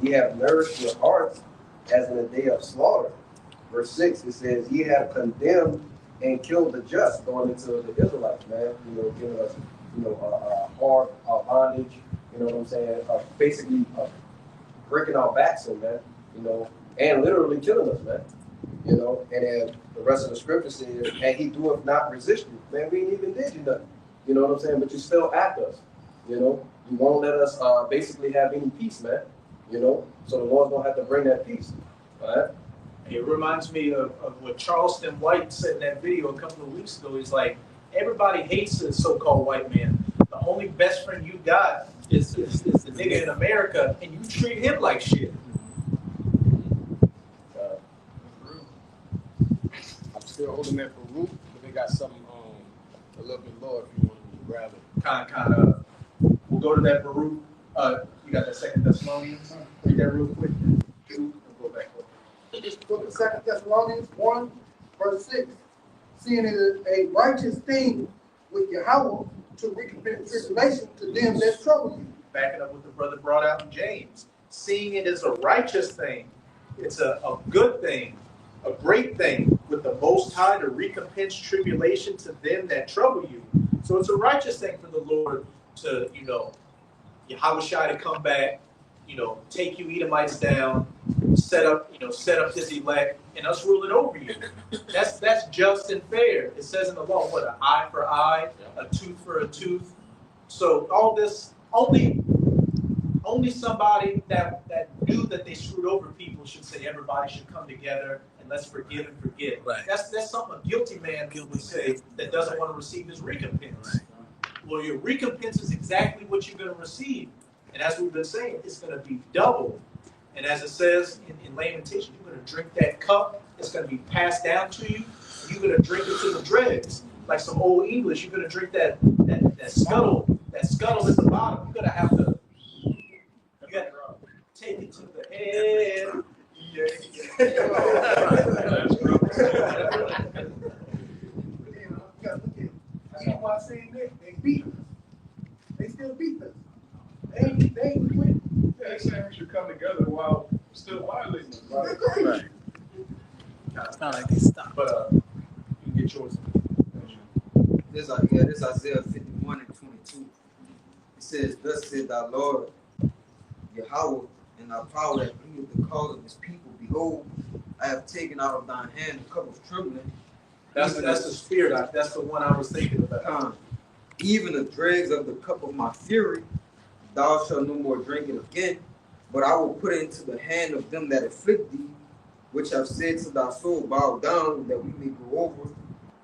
Ye have nourished your hearts as in a day of slaughter." Verse 6, it says, "Ye have condemned and killed the just," going into the Israelites, man. Giving us, a hard bondage. You know what I'm saying? Basically, breaking our backs in, man. And literally killing us, man. And then the rest of the scripture says, "And he doeth not resist you." Man, we ain't even did you nothing. You know what I'm saying? But you still after us. You won't let us basically have any peace, man. So the Lord's gonna have to bring that peace. All right? It reminds me of what Charleston White said in that video a couple of weeks ago. He's like, everybody hates the so-called white man. The only best friend you got is the nigga in America, and you treat him like shit. I'm still holding that for root, but they got something a little bit lower if you want to grab it. Kind of. We'll go to that Baruch. You got that 2 Thessalonians? Read that real quick. We'll go back up. Book of 2 Thessalonians 1, verse 6. "Seeing it is a righteous thing with Yahweh to recompense tribulation to them that trouble you." Backing up what the brother brought out in James. Seeing it as a righteous thing, it's a good thing, a great thing with the Most High to recompense tribulation to them that trouble you. So it's a righteous thing for the Lord to, Yahushua to come back, take you Edomites down, set up his elect, and us ruling over you. That's just and fair. It says in the law, what, an eye for eye, a tooth for a tooth. So all this, only somebody that knew that they screwed over people should say everybody should come together and let's forgive and forget. Right. That's something a guilty man would say that doesn't want to receive his recompense. Right. Well, your recompense is exactly what you're going to receive. And as we've been saying, it's going to be double. And as it says in Lamentation, you're going to drink that cup. It's going to be passed down to you. And you're going to drink it to the dregs. Like some old English, you're going to drink that scuttle at the bottom. You're going to have to take it to the head. Even while saying that, they beat us. They still beat us. They ain't quit. Yeah, they're saying we should come together while still violating them. They're crazy. Right. It's not like they stop. But you can get yours. This Isaiah 51 and 22. It says, "Thus said thy Lord, Yahweh, and thy power that bringeth the cause of his people. Behold, I have taken out of thine hand the cup of trembling." That's the spirit. That's the one I was thinking about. "Even the dregs of the cup of my fury, thou shalt no more drink it again, but I will put it into the hand of them that afflict thee, which have said to thy soul, Bow down, that we may go over.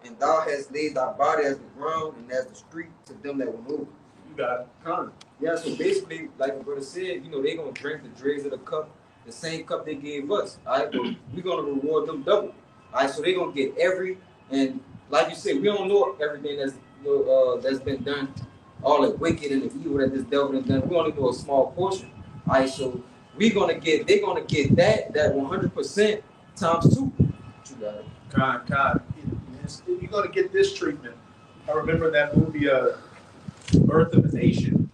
And thou hast laid thy body as the ground and as the street to them that went over." You got it. Yeah, so basically, like the brother said, they're going to drink the dregs of the cup, the same cup they gave us. All right, but we're going to reward them double. All right, so they're going to get and like you said, we don't know everything that's been done, all the wicked and the evil that this devil has done. We only know a small portion. All right, so they're gonna get that 100% times 2. God. You're gonna get this treatment. I remember that movie, Birth of a Nation,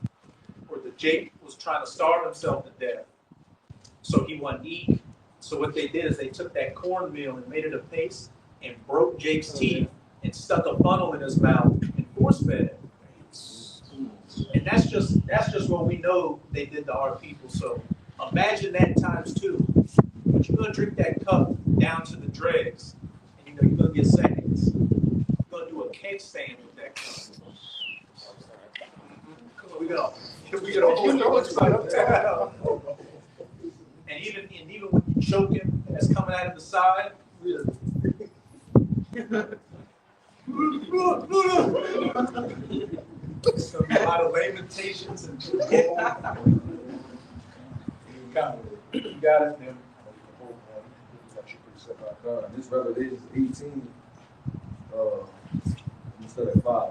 where the Jake was trying to starve himself to death, so he wouldn't eat. So what they did is they took that cornmeal and made it a paste and broke Jake's teeth and stuck a funnel in his mouth and force fed him. And that's just what we know they did to our people. So imagine that times 2. But you're gonna drink that cup down to the dregs, and you're gonna get seconds. You're gonna do a cake stand with that cup. Come on, we gotta hold on. And even when you choking and it's coming out of the side, it's gonna be a lot of lamentations and you got it, man. This Revelation 18, instead of 5.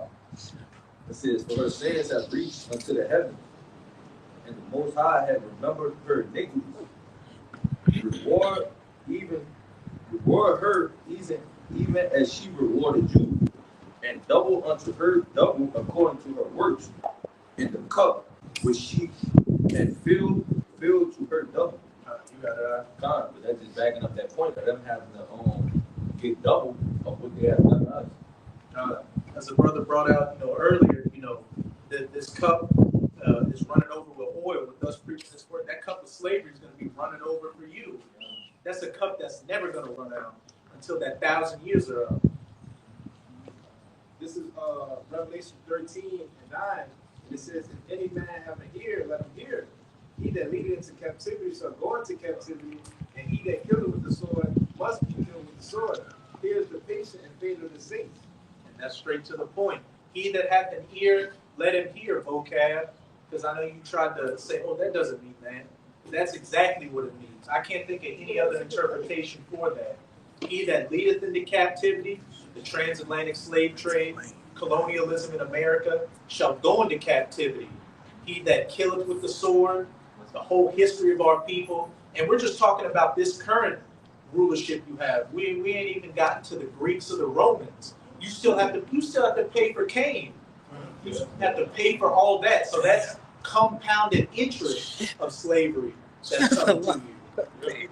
It says, "For her sins have reached unto the heaven, and the Most High have remembered her iniquities. Reward her even as she rewarded you, and double unto her double according to her works. In the cup which she had filled to her double." You got it. But that's just backing up that point of them having to get double of what they have done to us. As a brother brought out, earlier, that this cup is running over with oil. With us preaching this word, that cup of slavery is going to be running over for you. That's a cup that's never going to run out until that 1,000 years are up. This is Revelation 13:9. It says, "If any man have an ear, let him hear. He that leadeth into captivity shall go into captivity, and he that killeth with the sword must be killed with the sword. Here's the patient and faith of the saints." And that's straight to the point. He that hath an ear, let him hear, vocab. Because I know you tried to say, oh, that doesn't mean that. That's exactly what it means. I can't think of any other interpretation for that. He that leadeth into captivity, the transatlantic slave trade, colonialism in America, shall go into captivity. He that killeth with the sword, the whole history of our people. And we're just talking about this current rulership you have. We ain't even gotten to the Greeks or the Romans. You still have to pay for Cain. You have to pay for all that. So that's compounded interest of slavery that's coming to you.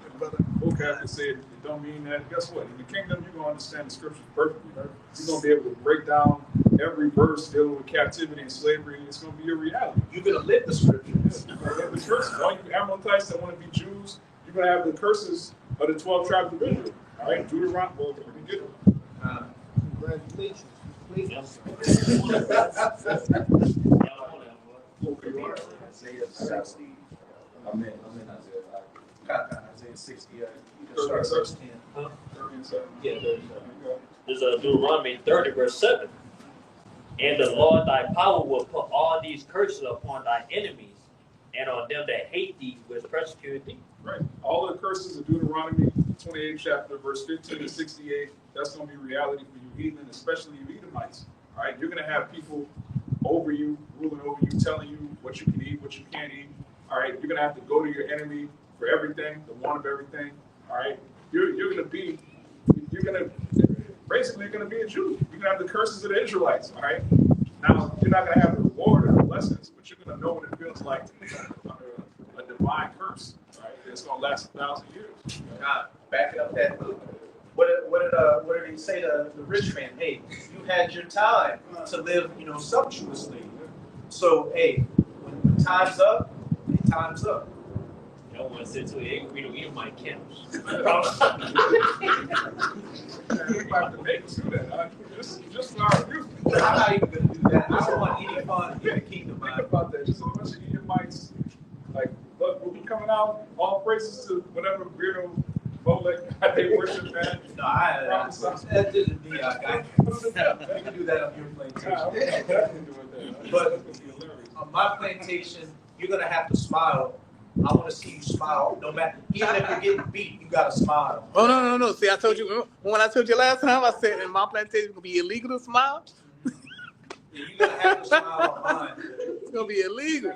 Okay, I said it don't mean that. Guess what? In the kingdom, you're gonna understand the scriptures perfectly. You're gonna be able to break down every verse dealing with captivity and slavery. It's gonna be your reality. You're gonna live the scriptures. You're gonna live the curses. All you Amalekites that want to be Jews, you're gonna have the curses of the 12 tribes of Israel. All right, Deuteronomy. Well, let me get it. Congratulations. Isaiah 60. I'm in Isaiah. Isaiah 60. You can start verse 10. Huh? 37. Yeah, 37. This is Deuteronomy 30, verse 7. "And the Lord thy power will put all these curses upon thy enemies, and on them that hate thee which persecute thee." Right. All of the curses of Deuteronomy 28 chapter, verse 15 to 68, that's going to be reality for you heathen, especially you Edomites. All right. You're going to have people over you, ruling over you, telling you what you can eat, what you can't eat. All right. You're going to have to go to your enemy for everything, the one of everything. All right. You're going to be a Jew. You're going to have the curses of the Israelites. All right. Now, you're not going to have the reward or the blessings, but you're going to know what it feels like to be under a divine curse. All right. It's going to last 1,000 years. God, backing up that book. What did he say to the rich man? Hey, you had your time to live, sumptuously. So, hey, when time's up, time's up. You don't want to sit to it. We don't eat my camps. We might have to make us do that. Just for our youth. I'm not even going to do that. I don't want any fun in the kingdom. Think about that. Just a bunch of Edomites. Like, look, we'll be coming out. All praises to whatever weirdo Molech they worship, man. No, that didn't be our guy. You can do that on your plantation. But on my plantation, you're going to have to smile. I want to see you smile. No matter, even if you're getting beat, you got to smile. Oh, no. See, I told you, when I told you last time, I said in my plantation it's going to be illegal to smile. You're going to have to smile on mine. gonna be illegal.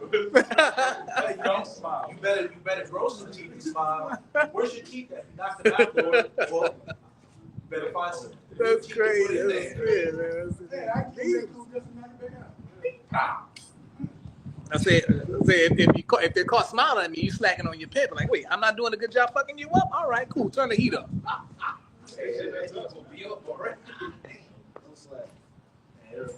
Hey, don't smile. You better grow some teeth and smile. Where's your teeth at? You knocked them out, Lord. Well, you better find some. That's teeth to put crazy. in That's there. weird, man. Hey, I can get through just a minute back out. I said if they're caught smiling at me, you slacking on your pet. Like, wait, I'm not doing a good job fucking you up. All right, cool. Turn the heat up. Hey, that teeth will be up already. No slack. Yeah.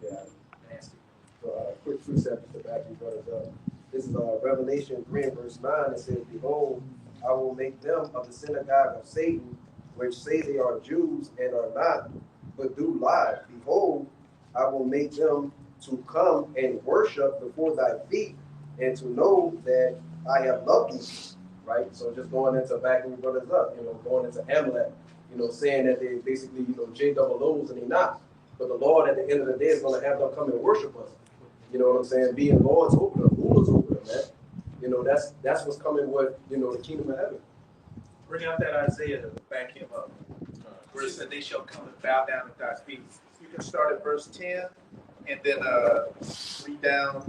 Yeah. Nasty. So, quick precept to back you brothers up. This is Revelation 3 and verse 9. It says, "Behold, I will make them of the synagogue of Satan, which say they are Jews and are not, but do lie. Behold, I will make them to come and worship before thy feet, and to know that I have loved thee." Right? So just going into backing your brothers up, going into Amalek, saying that they basically, J double O's and they not. But the Lord at the end of the day is going to have them come and worship us. You know what I'm saying? Being lords over them, rulers over them, man. That's what's coming with, the kingdom of heaven. Bring out that Isaiah to back him up. Where it said they shall come and bow down at thy feet. You can start at verse 10 and then read down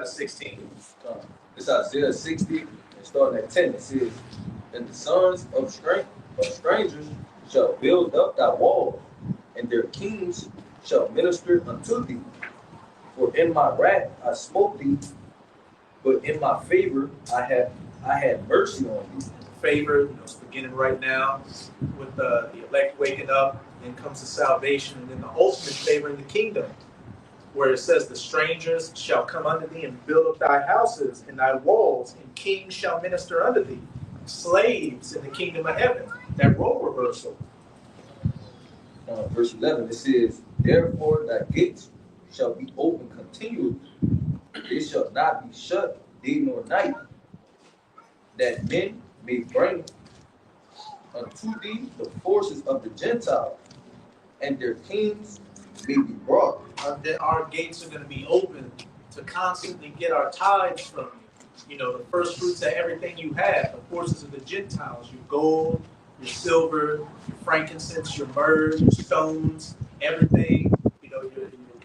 to 16. It's Isaiah 60, and starting at 10, it says, "And the sons of strangers shall build up thy walls, and their kings shall minister unto thee. For in my wrath I smote thee, but in my favor I had mercy on thee." Favor, it's beginning right now with the elect waking up, and comes the salvation, and then the ultimate favor in the kingdom, where it says the strangers shall come unto thee and build up thy houses and thy walls, and kings shall minister unto thee. Slaves in the kingdom of heaven. That role reversal. Verse 11, it says, "Therefore thy gates shall be open continually, they shall not be shut day nor night, that men may bring unto thee the forces of the Gentiles, and their kings may be brought." Our gates are going to be open to constantly get our tithes from you. The first fruits of everything you have, the forces of the Gentiles, your gold, your silver, your frankincense, your myrrh, your stones, everything, your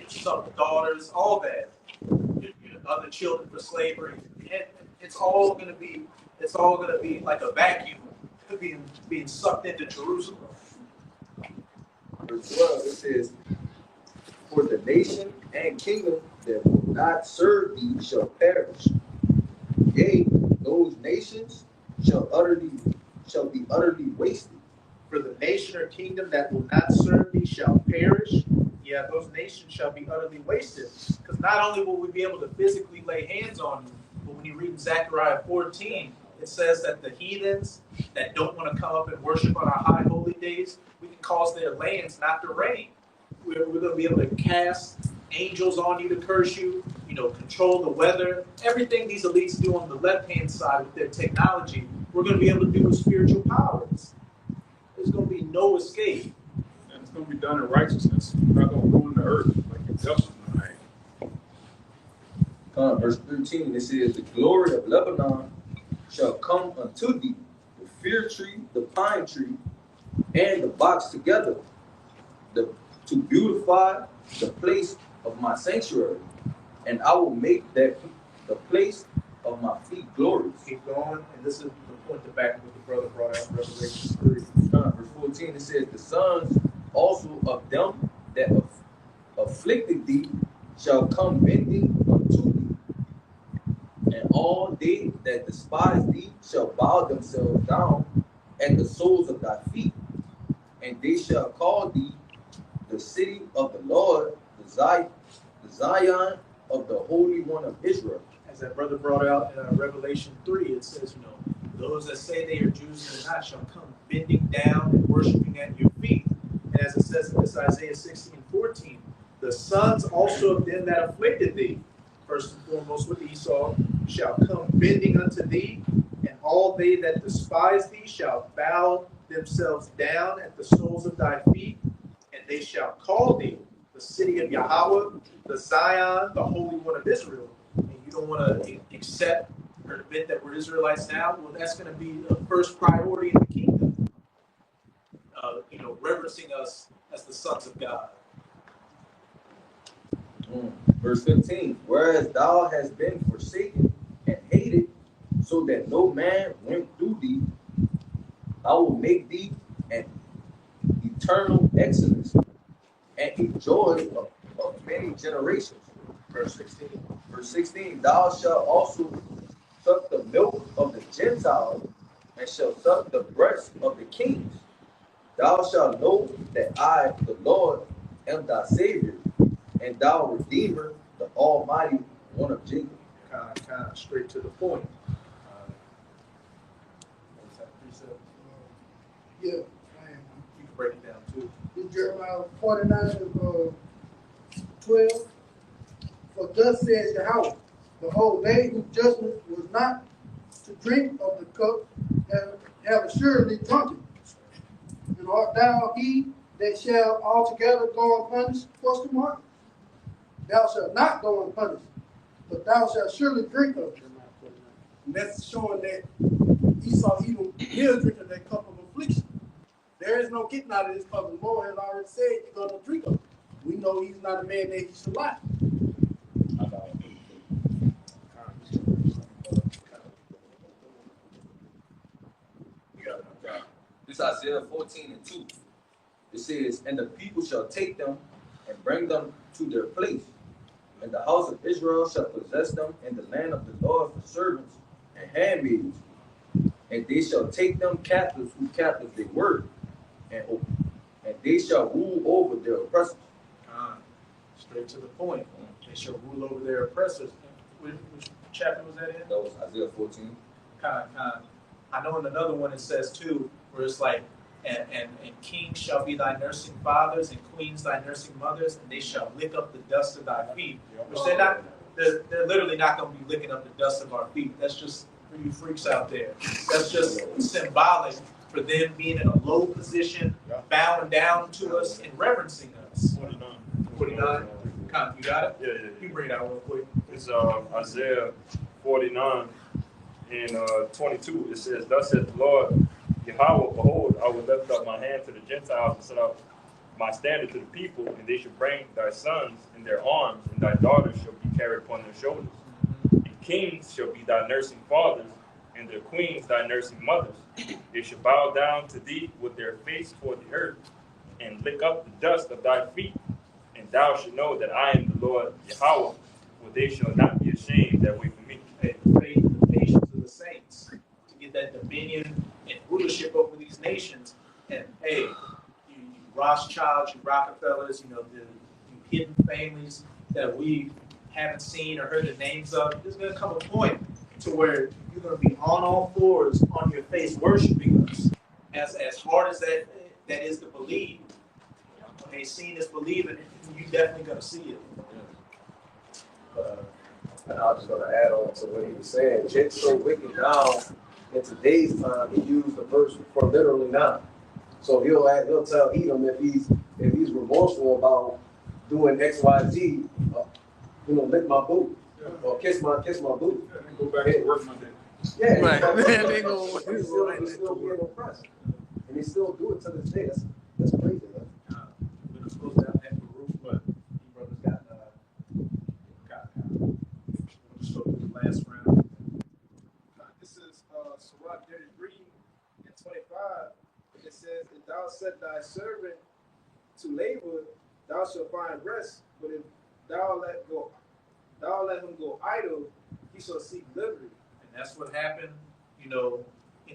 son, daughters, all that, your other children for slavery. It's all going to be like a vacuum being sucked into Jerusalem. Verse 12, it says, "For the nation and kingdom that will not serve thee shall perish. Yea, those nations shall be utterly wasted." For the nation or kingdom that will not serve thee shall perish. Yeah, those nations shall be utterly wasted. Because not only will we be able to physically lay hands on them, but when you read in Zechariah 14, it says that the heathens that don't want to come up and worship on our high holy days, we can cause their lands not to rain. We're going to be able to cast angels on you to curse you, control the weather. Everything these elites do on the left-hand side with their technology, we're going to be able to do with spiritual powers. There's going to be no escape. And it's going to be done in righteousness. It's not going to ruin the earth like it's else. Verse 13, it says, "The glory of Lebanon shall come unto thee, the fir tree, the pine tree, and the box together, to beautify the place of my sanctuary, and I will make that the place of my feet glorious." Keep going, and this is the point to back what the brother brought out in Revelation 3. Verse 14, it says, "The sons also of them that afflicted thee shall come bending unto thee, and all they that despise thee shall bow themselves down at the soles of thy feet, and they shall call thee the city of the Lord, the Zion of the Holy One of Israel." As that brother brought out in Revelation 3, it says, those that say they are Jews and are not shall come bending down and worshiping at your feet. And as it says in this Isaiah 16:14, the sons also of them that afflicted thee, first and foremost with Esau, shall come bending unto thee, and all they that despise thee shall bow themselves down at the soles of thy feet, and they shall call thee the city of Yahweh, the Zion, the Holy One of Israel. And you don't want to accept or admit that we're Israelites now, well, that's going to be the first priority in the kingdom. Reverencing us as the sons of God. Verse 15, whereas thou hast been forsaken and hated, so that no man went through thee, I will make thee an eternal excellence and a joy of many generations. Verse 16. Verse 16, thou shalt also suck the milk of the Gentiles and shalt suck the breast of the kings. Thou shalt know that I, the Lord, am thy Savior, and thou Redeemer, the Almighty One of Jacob. Kind of straight to the point. What's that precept? Yeah, You can break it down too. in Jeremiah 49 and 12. For thus says Yahweh, behold, they whose judgment was not to drink of the cup have assuredly drunken. And art thou he that shall altogether go unpunished? Question mark. Thou shalt not go unpunished, but thou shalt surely drink of it. And that's showing that Esau even will drink of that cup of affliction. There is no getting out of this cup. The Lord has already said you're going to drink of it. We know he's not a man that he should lie. This Isaiah 14 and 2. It says, and the people shall take them and bring them to their place. And the house of Israel shall possess them in the land of the Lord for servants and handmaids. And they shall take them captives who captives they were. And they shall rule over their oppressors. Straight to the point. They shall rule over their oppressors. Which chapter was that in? That was Isaiah 14. Kind. I know in another one it says too, where it's like, and kings shall be thy nursing fathers, and queens thy nursing mothers, and they shall lick up the dust of thy feet. Which they're literally not going to be licking up the dust of our feet. That's just for you freaks out there. That's just symbolic for them being in a low position, bowing down to us and reverencing us. 49. You got it? Yeah. You bring it out real quick. It's Isaiah 49 and 22. It says, thus says the Lord, Yahweh, behold, I will lift up my hand to the Gentiles and set up my standard to the people, and they shall bring thy sons in their arms, and thy daughters shall be carried upon their shoulders. And kings shall be thy nursing fathers, and their queens thy nursing mothers. They shall bow down to thee with their face toward the earth, and lick up the dust of thy feet. And thou shalt know that I am the Lord Yahweh, for they shall not be ashamed that wait for me. Hey, the faith and the patience of the saints to get that dominion and rulership over these nations. And hey, you Rothschilds, you Rockefellers, you hidden families that we haven't seen or heard the names of. There's going to come a point to where you're going to be on all fours on your face worshiping us. As hard as that is to believe. Hey, seeing is believing, you're definitely going to see it. And I was just going to add on to what he was saying. It's so wicked now, in today's time, he used the verse for literally now. So he'll tell Edom if he's remorseful about doing X, Y, Z, lick my boot or kiss my boot. Go back to work Monday. Yeah, Right. He's still being oppressed, and he still do it to this day. That's crazy, man. We're going to close down that roof, but you brothers got just go to the last round. This is Sirach 33 and 25. It says, if thou set thy servant to labor, thou shalt find rest. But if thou let him go idle, he shall seek liberty. And that's what happened, in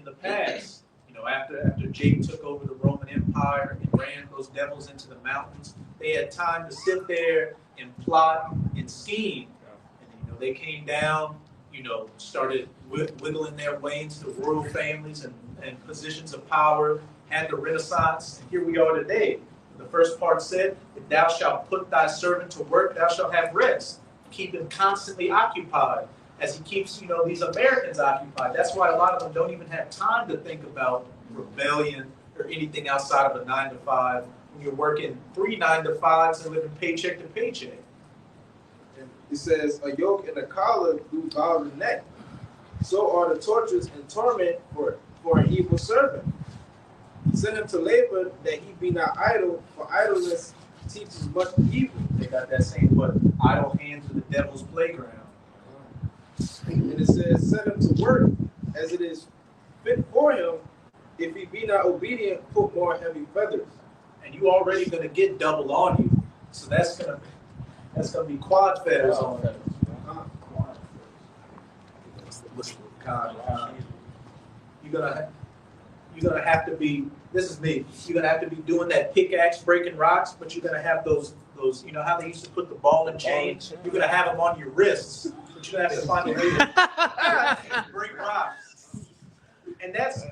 the past. After Jake took over the Roman Empire and ran those devils into the mountains, they had time to sit there and plot and scheme. And they came down, started wiggling their way into the royal families and positions of power, had the Renaissance, and here we are today. The first part said, if thou shalt put thy servant to work, thou shalt have rest. Keep him constantly occupied, as he keeps, these Americans occupied. That's why a lot of them don't even have time to think about rebellion or anything outside of a 9-to-5 when you're working 3 9-to-5s and living paycheck to paycheck. And it says, a yoke and a collar do bow the neck. So are the tortures and torment for an evil servant. Send him to labor that he be not idle, for idleness teaches much evil. They got that saying, what, idle hands are the devil's playground. And it says, set him to work as it is fit for him. If he be not obedient, put more heavy feathers. And you already gonna get double on you. So that's gonna be quad feathers on you. You're gonna have to be, this is me, you're gonna have to be doing that pickaxe breaking rocks, but you're gonna have those, you know how they used to put the ball and chain? You're gonna have them on your wrists, but you're gonna have to find a way to break rocks. And that's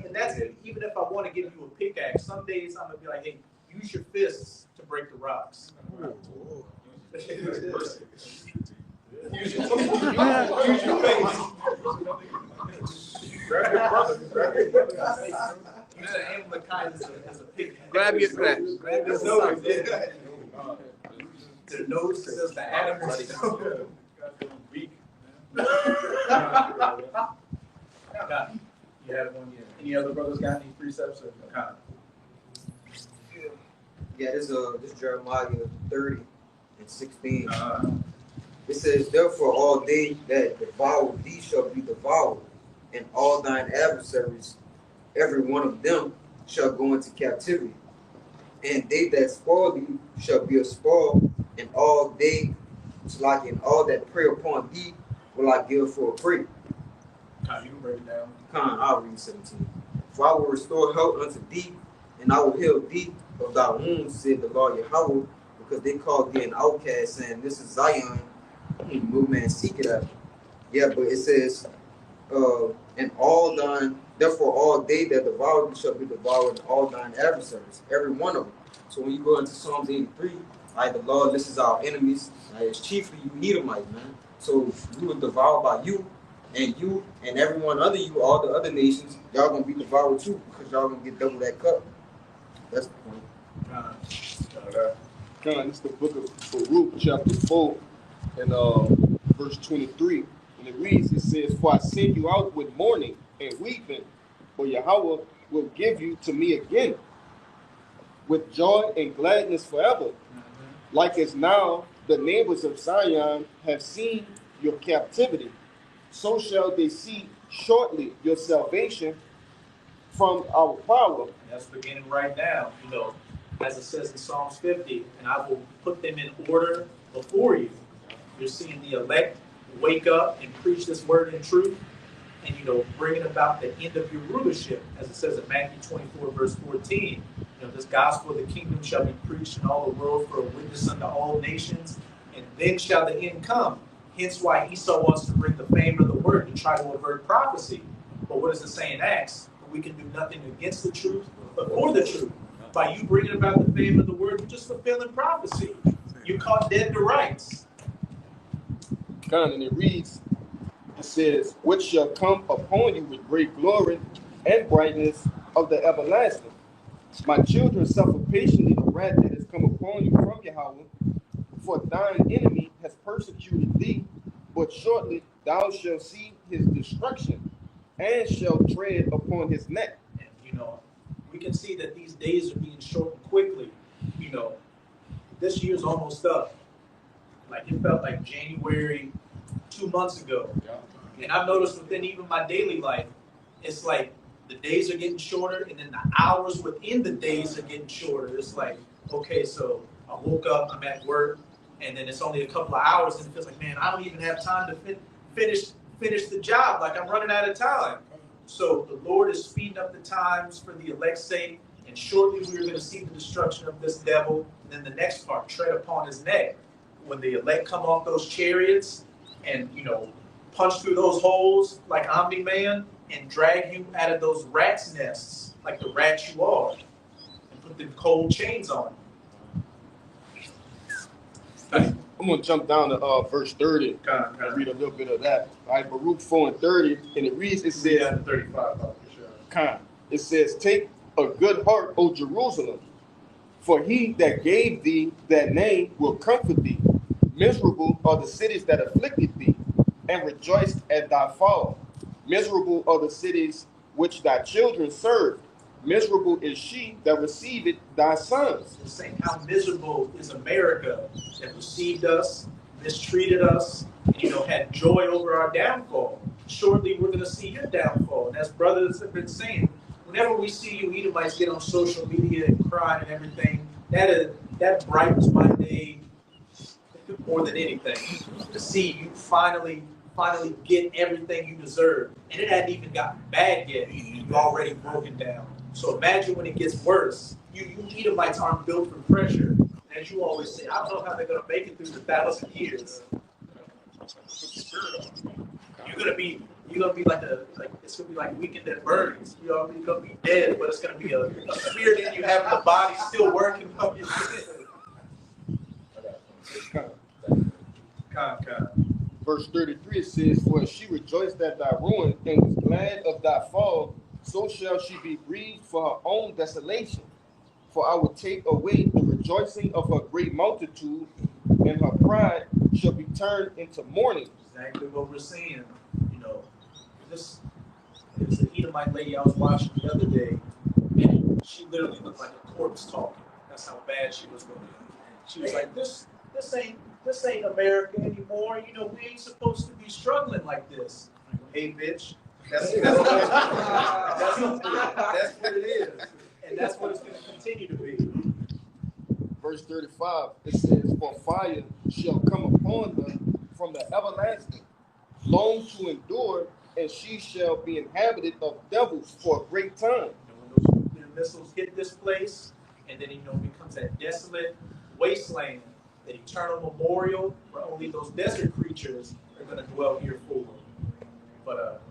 even if I want to give you a pickaxe, some days I'm gonna be like, hey, use your fists to break the rocks. Use your face. Grab your brother. Grab your brother. Use the Amalekites as a pickaxe. Grab your nose. The nose says the animal. You have one yet. Any other brothers got any precepts or kind? Yeah, this Jeremiah 30:16. It says, therefore all they that devour thee shall be devoured, and all thine adversaries, every one of them, shall go into captivity. And they that spoil thee shall be a spoil, and all they and all that prey upon thee will I give for a prey. You can break it down. I'll read 17. For I will restore health unto thee, and I will heal thee of thy wounds, said the Lord Yahweh, because they called thee an outcast, saying, this is Zion, no man seek it after. Yeah, but it says, and all thine, therefore all they that devour thee shall be devoured, and all thine adversaries, every one of them. So when you go into Psalms 83, the Lord lists our enemies, it's chiefly you Edomites, man. So we were devoured by you and everyone under you, all the other nations, y'all gonna be devoured too, because y'all gonna get double that cup. That's the point. It's the book of Baruch, chapter 4, and verse 23. And it reads, it says, for I send you out with mourning and weeping, for Yahweh will give you to me again, with joy and gladness forever. Like as now the neighbors of Zion have seen your captivity, so shall they see shortly your salvation from our power. And that's beginning right now, you know, as it says in Psalms 50, and I will put them in order before you. You're seeing the elect wake up and preach this word in truth, and, you know, bringing about the end of your rulership, as it says in Matthew 24, verse 14. You know, this gospel of the kingdom shall be preached in all the world for a witness unto all nations, and then shall the end come. Hence why Esau wants to bring the fame of the word to try to avert prophecy. But what does it say in Acts? We can do nothing against the truth, but for the truth. By you bringing about the fame of the word, you're just fulfilling prophecy. You're caught dead to rights. And it reads, it says, which shall come upon you with great glory and brightness of the everlasting. My children suffer patiently the wrath that has come upon you from Yahweh, for thine enemy has persecuted thee, but shortly thou shalt see his destruction, and shalt tread upon his neck. And, you know, we can see that these days are being shortened quickly. You know, this year's almost up. Like, it felt like January 2 months ago. And I've noticed within even my daily life, it's like the days are getting shorter, and then the hours within the days are getting shorter. It's like, okay, so I woke up, I'm at work, and then it's only a couple of hours, and it feels like, man, I don't even have time to finish the job. Like, I'm running out of time. So the Lord is speeding up the times for the elect's sake, and shortly we are going to see the destruction of this devil. And then the next part, tread upon his neck. When the elect come off those chariots and, you know, punch through those holes like Omni-Man and drag you out of those rat's nests, like the rats you are, and put the cold chains on you. I'm going to jump down to verse 30 and read a little bit of that. All right, Baruch 4 and 30, and it reads, it says, 35, it says, take a good heart, O Jerusalem, for he that gave thee that name will comfort thee. Miserable are the cities that afflicted thee, and rejoiced at thy fall. Miserable are the cities which thy children served, Miserable is she that receiveth thy sons. It's saying how miserable is America that received us, mistreated us, and, had joy over our downfall. Shortly, we're going to see your downfall. And as brothers have been saying, whenever we see you Edomites get on social media and cry and everything, that brightens my day more than anything. To see you finally get everything you deserve. And it hadn't even gotten bad yet. You've already broken down. So imagine when it gets worse. You Edomites aren't built for pressure. And as you always say, I don't know how they're going to make it through the 1,000 years. You're gonna be like it's gonna be like Weekend at Bernie's. You're gonna be dead, but it's gonna be a spirit in you having the body still working. Verse 33 it says, for she rejoiced at thy ruin and was glad of thy fall, so shall she be grieved for her own desolation. For I will take away the rejoicing of her great multitude, and her pride shall be turned into mourning. Exactly what we're seeing. This is an Edomite lady I was watching the other day, and she literally looked like a corpse talking. That's how bad she was looking. She was like, "This ain't America anymore. We ain't supposed to be struggling like this." Hey, bitch. That's what it is, and that's what it's going to continue to be. Verse 35, it says, for fire shall come upon her from the everlasting, long to endure, and she shall be inhabited of devils for a great time. When those missiles hit this place, and then it becomes that desolate wasteland, that eternal memorial where only those desert creatures are going to dwell here for. But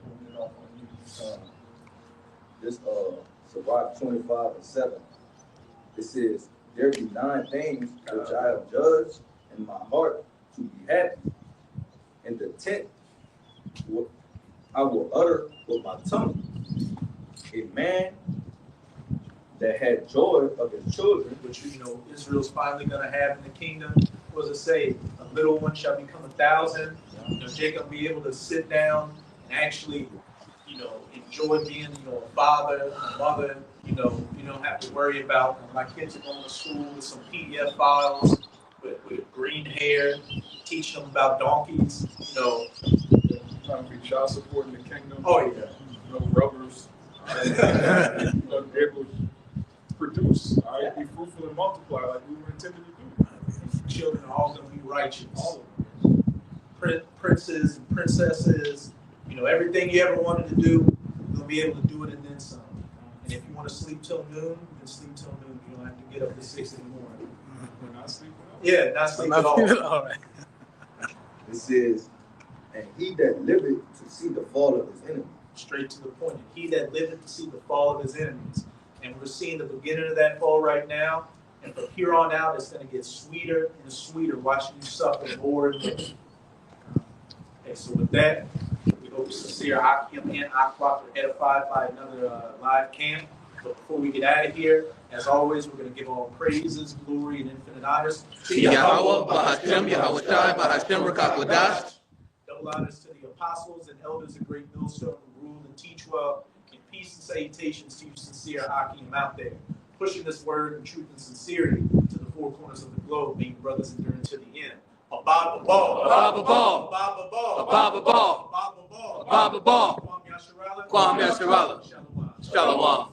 this Sirach 25:7, it says, there be 9 things which I have judged in my heart to be happy. In the tent I will utter with my tongue. A man that had joy of his children, which Israel's finally going to have in the kingdom. What does it say? A little one shall become 1,000. Jacob will be able to sit down and actually, enjoy being, a father, a mother. You don't have to worry about my kids are going to school with some PDF files with green hair, teaching them about donkeys. Trying to be child support in the kingdom. Oh yeah. No rubbers. Able to produce. All right, be fruitful and multiply like we were intended to do. Children are all going to be righteous. All of them. Princes and princesses. Everything you ever wanted to do, you're going to be able to do it and then some. And if you want to sleep till noon, then sleep till noon. You don't have to get up at 6 in the morning. Not sleep at all. Yeah, not sleep at all. All right. it says, and he that liveth to see the fall of his enemy. Straight to the point. He that liveth to see the fall of his enemies. And we're seeing the beginning of that fall right now. And from here on out, it's going to get sweeter and sweeter watching you suffer more and more. Okay, so with that, we hope sincere Akim and Akwak are edified by another live camp. But before we get out of here, as always, we're going to give all praises, glory, and infinite honors to Yahweh, Bahashem, Yahweh Shai, Bahashem, Rakakwadash. Double honors to the apostles and elders of Great Millstone who rule and teach well. And peace and salutations to you, sincere Akim out there, pushing this word in truth and sincerity to the 4 corners of the globe, being brothers enduring to the end. Ababa ball. Ababa ball. Ababa ball. Ababa ball. Ababa ball. Ababa ball. Kwam Yasharala. Kwam Yasharala. Shalom. Shalom.